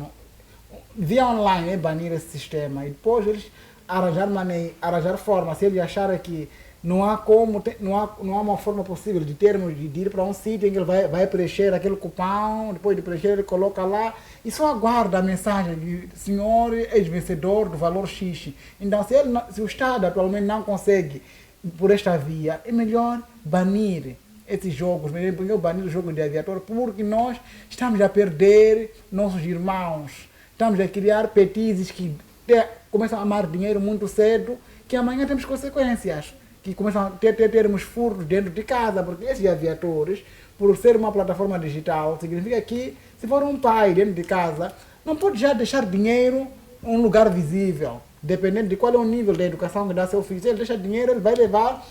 via online, é banir esse sistema. E depois eles arranjar forma, se eles acharem que não há uma forma possível de ir para um sítio em que ele vai preencher aquele cupom, depois de preencher ele coloca lá e só aguarda a mensagem de senhor ex-vencedor do valor X. Então, se o Estado atualmente não consegue por esta via, é melhor banir esses jogos, melhor banir o jogo de aviator, porque nós estamos a perder nossos irmãos, estamos a criar petizes que começam a amar dinheiro muito cedo, que amanhã temos consequências. Que começam a termos furtos dentro de casa, porque esses aviatores, por ser uma plataforma digital, significa que, se for um pai dentro de casa, não pode já deixar dinheiro em um lugar visível. dependendo de qual é o nível de educação que dá seu filho. Se ele deixa dinheiro, ele vai levar,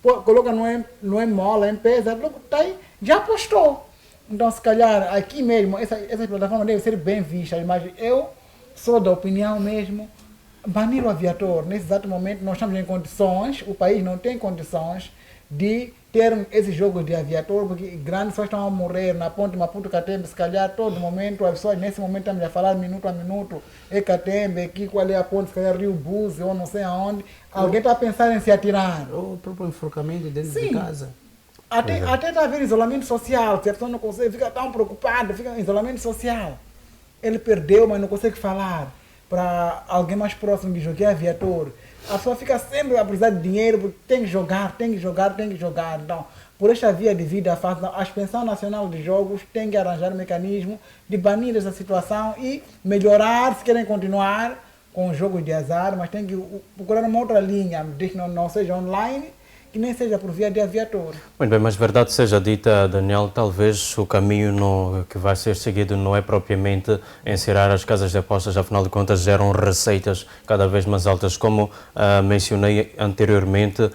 coloca no mola, em pesa, tá aí, já apostou. Então, se calhar, aqui mesmo, essa plataforma deve ser bem vista, mas eu sou da opinião mesmo, banir o aviator. Nesse exato momento, nós estamos em condições, o país não tem condições de ter esses jogos de aviator, porque grandes pessoas estão a morrer na ponte Maputo-Catembe, se calhar todo momento, as pessoas nesse momento estamos a falar minuto a minuto, é Catembe, aqui qual é a ponte, se calhar Rio Búzios ou não sei aonde, alguém está a pensar em se atirar.
Ou o próprio enforcamento dentro
Sim.
de casa.
Até está a haver isolamento social, se a pessoa não consegue, fica tão preocupada, fica em isolamento social. Ele perdeu, mas não consegue falar para alguém mais próximo de jogar aviator. A pessoa fica sempre a precisar de dinheiro, porque tem que jogar, tem que jogar, tem que jogar. Então, por esta via de vida fácil, a Inspeção Nacional de Jogos tem que arranjar um mecanismo de banir essa situação e melhorar, se querem continuar com os jogos de azar, mas tem que procurar uma outra linha, desde que não seja online, que nem seja por via de aviator.
Muito bem, mas verdade seja dita, Daniel, talvez o caminho que vai ser seguido não é propriamente encerrar as casas de apostas, afinal de contas geram receitas cada vez mais altas. Como mencionei anteriormente,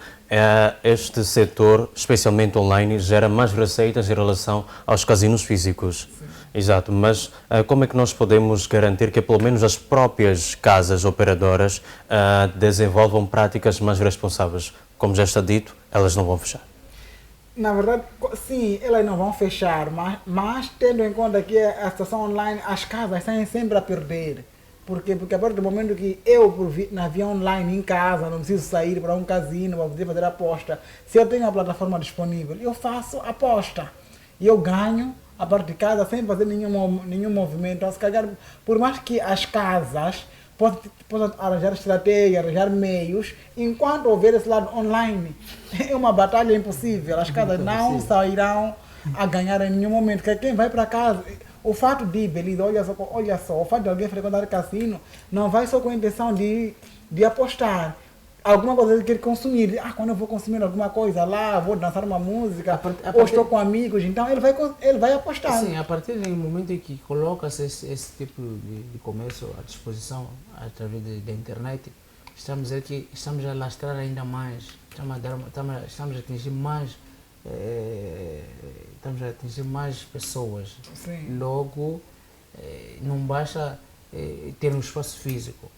este setor, especialmente online, gera mais receitas em relação aos casinos físicos. Sim. Exato, mas como é que nós podemos garantir que pelo menos as próprias casas operadoras desenvolvam práticas mais responsáveis? Como já está dito, elas não vão fechar.
Na verdade, sim, elas não vão fechar, mas tendo em conta que a situação online, as casas saem sempre a perder. Por quê? Porque a partir do momento que eu, na via online, em casa, não preciso sair para um casino para poder fazer aposta, se eu tenho a plataforma disponível, eu faço aposta. E eu ganho a partir de casa sem fazer nenhum movimento. Então, se calhar, por mais que as casas possam arranjar estratégia, arranjar meios, enquanto houver esse lado online, é uma batalha impossível. As casas não sairão a ganhar em nenhum momento. Porque quem vai para casa, o fato de, beleza, olha só, o fato de alguém frequentar cassino não vai só com a intenção de apostar. Alguma coisa ele quer consumir. Quando eu vou consumir alguma coisa lá, vou dançar uma música, ou estou com amigos, então ele vai apostar.
Sim, a partir do momento em que coloca-se esse tipo de comércio à disposição através da internet, estamos a lastrar ainda mais, estamos a atingir mais pessoas.
Sim.
Logo, não basta ter um espaço físico.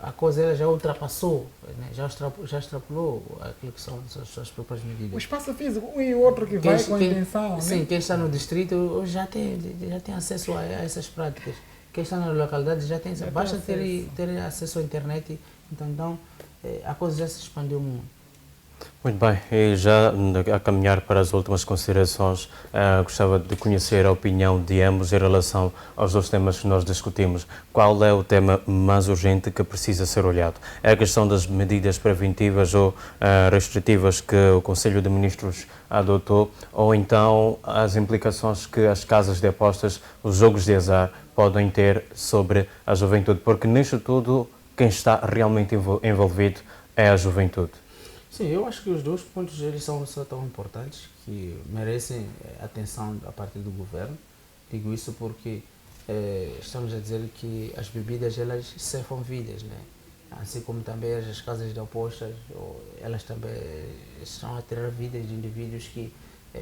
A coisa ela já ultrapassou, né? já extrapolou aquilo que são as suas próprias medidas.
O espaço físico, um e outro que vai com a intenção.
Sim,
né?
Quem está no distrito já tem acesso a essas práticas. Quem está na localidade já tem acesso. Basta ter acesso à internet, então a coisa já se expandiu muito.
Muito bem, e já a caminhar para as últimas considerações, gostava de conhecer a opinião de ambos em relação aos dois temas que nós discutimos. Qual é o tema mais urgente que precisa ser olhado? É a questão das medidas preventivas ou restritivas que o Conselho de Ministros adotou, ou então as implicações que as casas de apostas, os jogos de azar, podem ter sobre a juventude? Porque nisto tudo, quem está realmente envolvido é a juventude.
Sim, eu acho que os dois pontos eles são tão importantes que merecem atenção a partir do governo. Digo isso porque estamos a dizer que as bebidas elas ceifam vidas, né? Assim como também as casas de apostas, elas também estão a tirar vidas de indivíduos que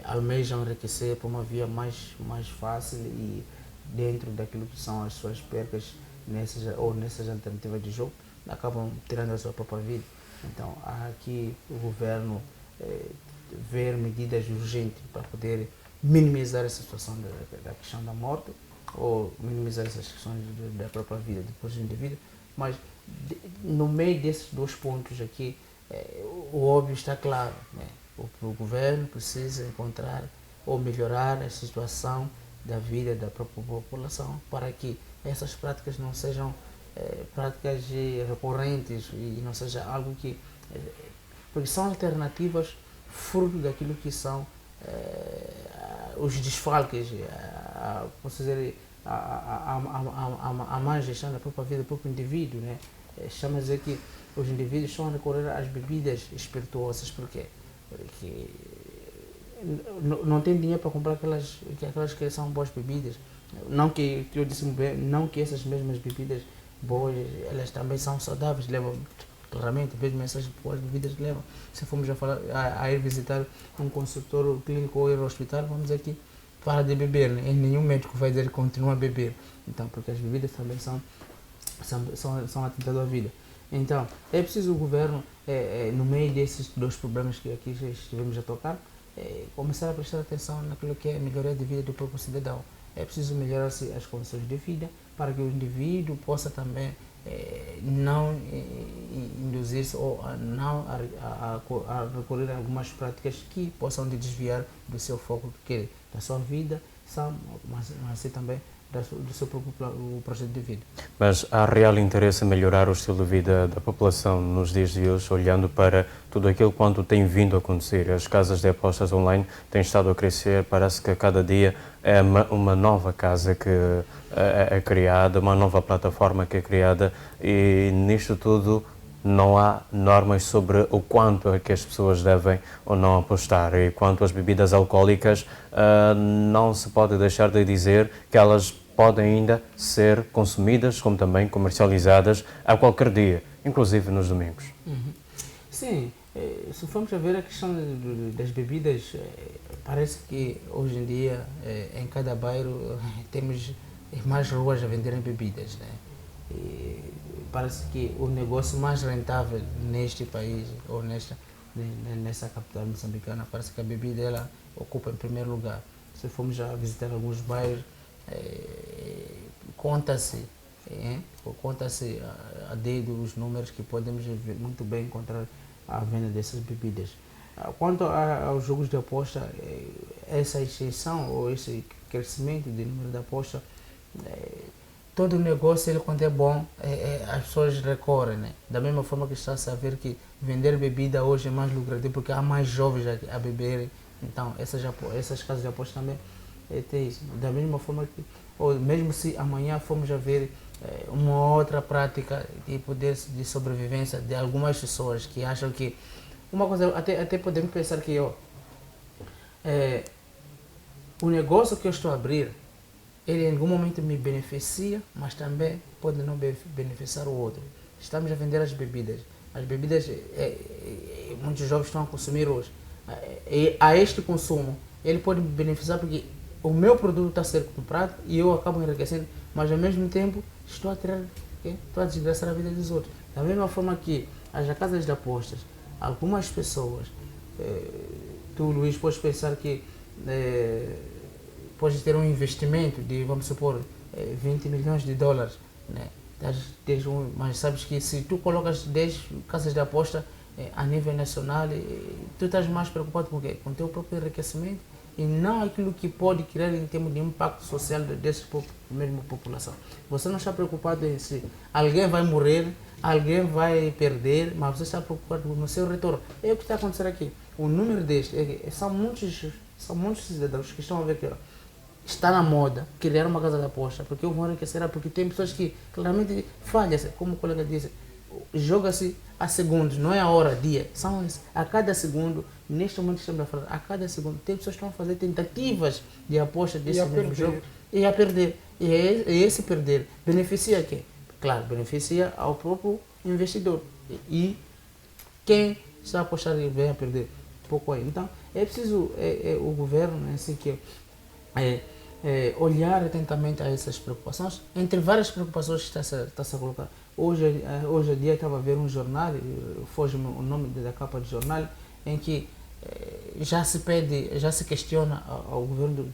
almejam enriquecer por uma via mais fácil e dentro daquilo que são as suas percas nessas alternativas de jogo, acabam tirando a sua própria vida. Então, há aqui o governo ver medidas urgentes para poder minimizar essa situação da questão da morte ou minimizar essas questões da própria vida depois do indivíduo. Mas, no meio desses dois pontos aqui, o óbvio está claro, né? O governo precisa encontrar ou melhorar a situação da vida da própria população para que essas práticas não sejam práticas recorrentes e não seja algo que... porque são alternativas fruto daquilo que são os desfalques, posso dizer, a má gestão da própria vida do próprio indivíduo, né? Chama a dizer que os indivíduos estão a recorrer às bebidas espirituosas, porque não tem dinheiro para comprar aquelas que são boas bebidas. Não que eu disse bem, não que essas mesmas bebidas boas, elas também são saudáveis, levam claramente, mesmo essas boas bebidas levam. Se formos a, falar, a ir visitar um consultório clínico ou ir ao hospital, vamos dizer que para de beber, né? E nenhum médico vai dizer que continua a beber. Então, porque as bebidas também são atentados à vida. Então, é preciso o governo, no meio desses dois problemas que aqui já estivemos a tocar, começar a prestar atenção naquilo que é a melhoria de vida do próprio cidadão. É preciso melhorar as condições de vida para que o indivíduo possa também não induzir-se ou não a recorrer a algumas práticas que possam desviar do seu foco da sua vida, mas assim também do seu próprio projeto de vida.
Mas há real interesse em melhorar o estilo de vida da população nos dias de hoje, olhando para tudo aquilo quanto tem vindo a acontecer. As casas de apostas online têm estado a crescer, parece que a cada dia é uma nova casa que é criada, uma nova plataforma que é criada, e nisto tudo não há normas sobre o quanto é que as pessoas devem ou não apostar. E quanto às bebidas alcoólicas, não se pode deixar de dizer que elas podem ainda ser consumidas, como também comercializadas a qualquer dia, inclusive nos domingos.
Sim, se formos a ver a questão das bebidas, parece que hoje em dia em cada bairro temos mais ruas a venderem bebidas, né? E parece que o negócio mais rentável neste país ou nessa capital moçambicana, parece que a bebida ela ocupa em primeiro lugar. Se formos a visitar alguns bairros, conta-se a dedo os números que podemos muito bem encontrar a venda dessas bebidas. Quanto aos jogos de aposta, essa exceção ou esse crescimento de número de aposta, todo negócio, ele, quando é bom, as pessoas recorrem, né? Da mesma forma que está-se a ver que vender bebida hoje é mais lucrativo porque há mais jovens a beberem. Então, essas casas de aposta também tem isso. Da mesma forma que, ou mesmo se amanhã formos a ver uma outra prática de sobrevivência de algumas pessoas que acham que uma coisa, até podemos pensar que o negócio que eu estou a abrir, ele em algum momento me beneficia, mas também pode não beneficiar o outro. Estamos a vender as bebidas. As bebidas, muitos jovens estão a consumir hoje. E a este consumo, ele pode me beneficiar porque o meu produto está a ser comprado e eu acabo enriquecendo, mas ao mesmo tempo estou a desgraçar a vida dos outros. Da mesma forma que as casas de apostas, algumas pessoas, tu, Luís, podes pensar que podes ter um investimento de, vamos supor, 20 milhões de dólares, né? Mas sabes que se tu colocas 10 casas de aposta a nível nacional, tu estás mais preocupado com o quê? Com o teu próprio enriquecimento e não aquilo que pode criar em termos de impacto social dessa mesma população. Você não está preocupado em se alguém vai morrer, alguém vai perder, mas você está preocupado no seu retorno. É o que está acontecendo aqui. O número destes, são muitos cidadãos que estão a ver que está na moda criar uma casa de aposta, porque eu vou enriquecer, porque tem pessoas que claramente falham, como o colega disse, joga-se a segundos, não é a hora, dia, são a cada segundo. Neste momento estamos a falar, a cada segundo, tem pessoas que estão a fazer tentativas de aposta desse mesmo jogo e a perder. E esse perder beneficia quem? Claro, beneficia ao próprio investidor. E quem está a apostar e vem a perder? Pouco aí. Então, é preciso o governo, né, assim, que olhar atentamente a essas preocupações, entre várias preocupações que está-se a colocar. Hoje em dia estava a ver um jornal, foge o nome da capa do jornal, em que já se questiona ao governo,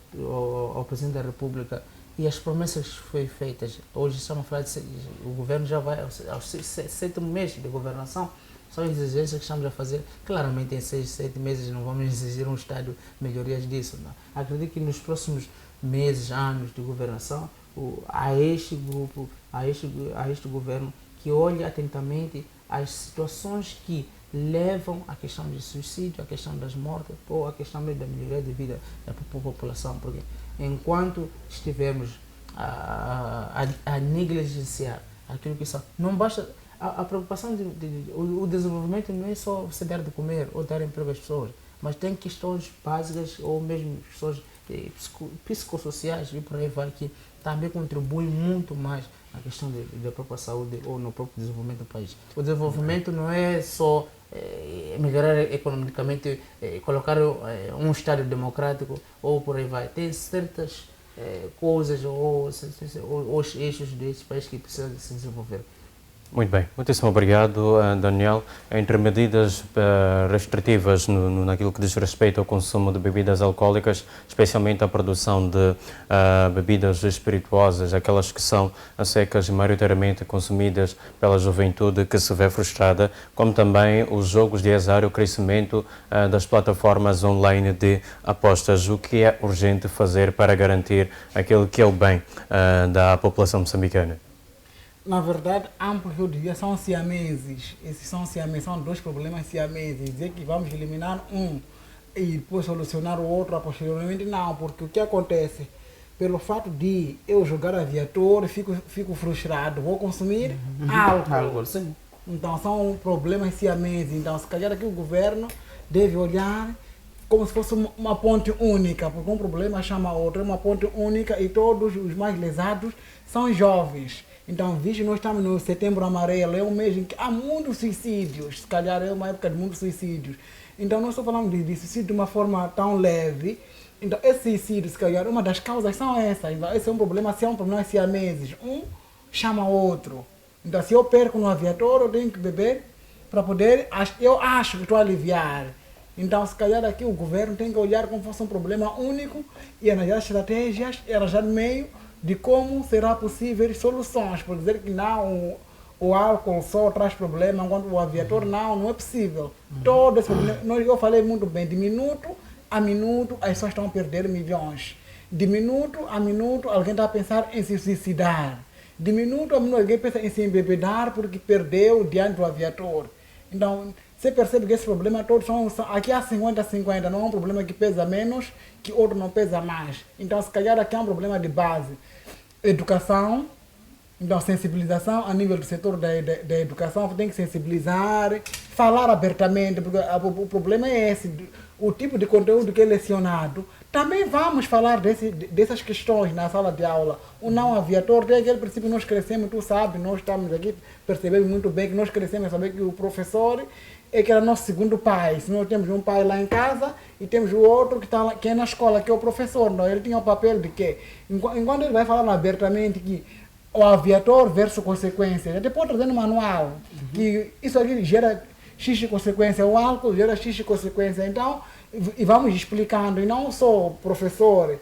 ao Presidente da República e as promessas que foram feitas. Hoje estamos a falar o governo já vai aos 7 meses de governação, são exigências que estamos a fazer. Claramente em 6, 7 meses não vamos exigir um Estado melhorias disso. Não. Acredito que nos próximos meses, anos de governação, a este grupo, a este governo, que olhe atentamente as situações que levam à questão de suicídio, à questão das mortes ou à questão da melhoria de vida da população, porque enquanto estivermos a negligenciar aquilo que são, não basta a preocupação o desenvolvimento não é só você dar de comer ou dar emprego às pessoas, mas tem questões básicas ou mesmo questões psicossociais e por aí vai, que também contribuem muito mais na questão da própria saúde ou no próprio desenvolvimento do país. O desenvolvimento não é só melhorar economicamente, colocar um Estado democrático ou por aí vai. Tem certas coisas ou os eixos deste país que precisam se desenvolver.
Muito bem, muitíssimo obrigado, Daniel. Entre medidas restritivas naquilo que diz respeito ao consumo de bebidas alcoólicas, especialmente a produção de bebidas espirituosas, aquelas que são a secas e maioritariamente consumidas pela juventude que se vê frustrada, como também os jogos de azar e o crescimento das plataformas online de apostas. O que é urgente fazer para garantir aquilo que é o bem da população moçambicana?
Na verdade, ambos eu diria são siameses. Esses são siameses, são dois problemas siameses. Dizer que vamos eliminar um e depois solucionar o outro a posteriormente, não, porque o que acontece? Pelo fato de eu jogar aviador, fico frustrado, vou consumir álcool.
Sim.
Então são problemas siameses. Então, se calhar aqui o governo deve olhar como se fosse uma ponte única, porque um problema chama outro, é uma ponte única e todos os mais lesados são jovens. Então, visto nós estamos no Setembro Amarelo, é um mês em que há muitos suicídios, se calhar é uma época de muitos suicídios. Então, nós estamos falando de suicídio de uma forma tão leve. Então, esse suicídio, se calhar, uma das causas são essas. Então, esse é um problema, se é um problema siameses. Um chama outro. Então, se eu perco no aviador, eu tenho que beber para poder... Eu acho que estou a aliviar. Então, se calhar aqui o governo tem que olhar como se fosse um problema único e arranjar estratégias e arranjar meio de como será possível soluções, por dizer que não, o álcool só traz problema, enquanto o aviador não é possível. Todo esse problema, eu falei muito bem, de minuto a minuto as pessoas estão a perder milhões. De minuto a minuto alguém está a pensar em se suicidar. De minuto a minuto alguém pensa em se embebedar porque perdeu diante do aviador. Então, você percebe que esse problema todos aqui há 50-50, não é um problema que pesa menos, que outro não pesa mais. Então, se calhar aqui é um problema de base. Educação, então sensibilização a nível do setor da educação, tem que sensibilizar, falar abertamente, porque o problema é esse, o tipo de conteúdo que é lecionado. Também vamos falar dessas questões na sala de aula. O não aviador, tem aquele princípio, nós crescemos, tu sabe, nós estamos aqui, percebemos muito bem que nós crescemos a saber que o professor é que era nosso segundo pai. Se nós temos um pai lá em casa e temos o outro que é na escola, que é o professor. Não, ele tinha o papel de quê? Enquanto ele vai falando abertamente que o aviador versus consequências, até pode trazer no manual, que isso aqui gera X de consequência, o álcool gera X de consequência. Então, e vamos explicando, e não só o professor,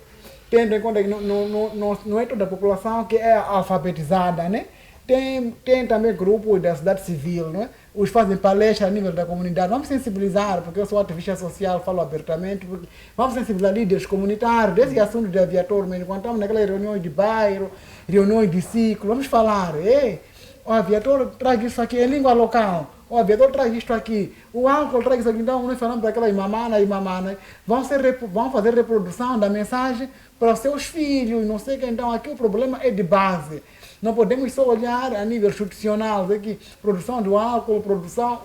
tendo em conta que não é toda a população que é alfabetizada, né? Tem também grupos da sociedade civil, né? Os fazem palestras a nível da comunidade. Vamos sensibilizar, porque eu sou ativista social, falo abertamente, porque vamos sensibilizar líderes comunitários desse assunto de aviador, mesmo quando estamos naquelas reuniões de bairro, reuniões de ciclo, vamos falar, o aviador traz isso aqui, é língua local, o aviador traz isto aqui, o álcool traz isso aqui, então nós falamos daquela imamana, vão fazer reprodução da mensagem para os seus filhos, não sei o que, então aqui o problema é de base. Não podemos só olhar a nível institucional, que produção do álcool, produção,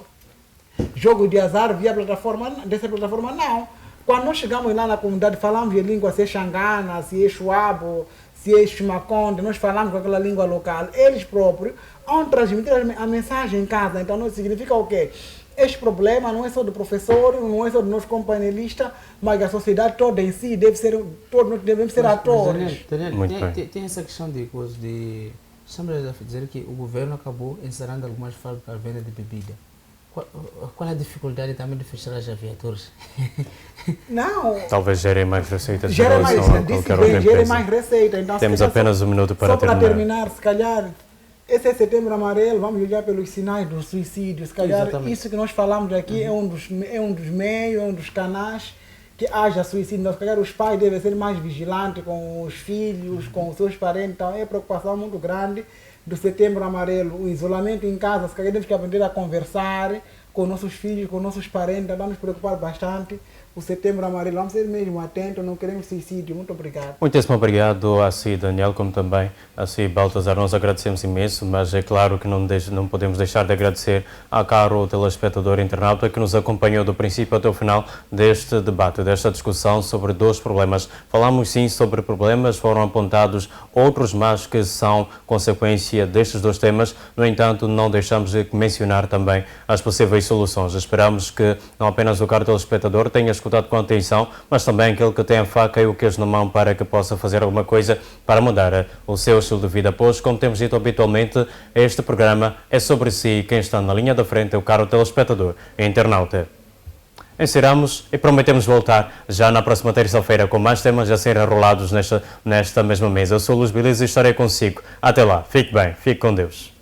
jogo de azar via plataforma, dessa plataforma, não. Quando nós chegamos lá na comunidade, falamos de língua, se é xangana, se é chuabo, se é chimaconde, nós falamos com aquela língua local. Eles próprios vão transmitir a mensagem em casa. Então, não significa o quê? Este problema não é só do professor, não é só do nosso companheirista, mas a sociedade toda em si todos nós devemos ser atores.
Tem essa questão de coisas de... Estamos a dizer que o governo acabou encerrando algumas fábricas para a venda de bebida. Qual é a dificuldade também de fechar as aviaturas?
Não.
Talvez gerem mais receitas.
Gerem mais receita. Então,
temos apenas um minuto para terminar.
Só para terminar, se calhar, esse é Setembro Amarelo, vamos olhar pelos sinais do suicídio. Se calhar, isso que nós falamos aqui é um dos meios, é um dos canais que haja suicídio. Então, se calhar, os pais devem ser mais vigilantes com os filhos, com os seus parentes. Então, é preocupação muito grande do Setembro Amarelo. O isolamento em casa, se calhar, temos que aprender a conversar, com nossos filhos, com nossos parentes, está a nos preocupar bastante. O Setembro Amarelo, vamos ser mesmo atentos, não queremos suicídio. Muito obrigado.
Muitíssimo obrigado a si, Daniel, como também a si, Baltazar. Nós agradecemos imenso, mas é claro que não podemos deixar de agradecer ao caro telespectador internauta que nos acompanhou do princípio até o final deste debate, desta discussão sobre dois problemas. Falamos sim sobre problemas, foram apontados outros mais que são consequência destes dois temas. No entanto, não deixamos de mencionar também as possíveis soluções. Esperamos que não apenas o caro telespectador tenha escutado com atenção, mas também aquele que tem a faca e o queijo na mão para que possa fazer alguma coisa para mudar o seu estilo de vida. Pois, como temos dito habitualmente, este programa é sobre si e quem está na linha da frente é o caro telespectador e internauta. Encerramos e prometemos voltar já na próxima terça-feira com mais temas a serem enrolados nesta mesma mesa. Eu sou o Luís Beleza e estarei consigo. Até lá, fique bem, fique com Deus.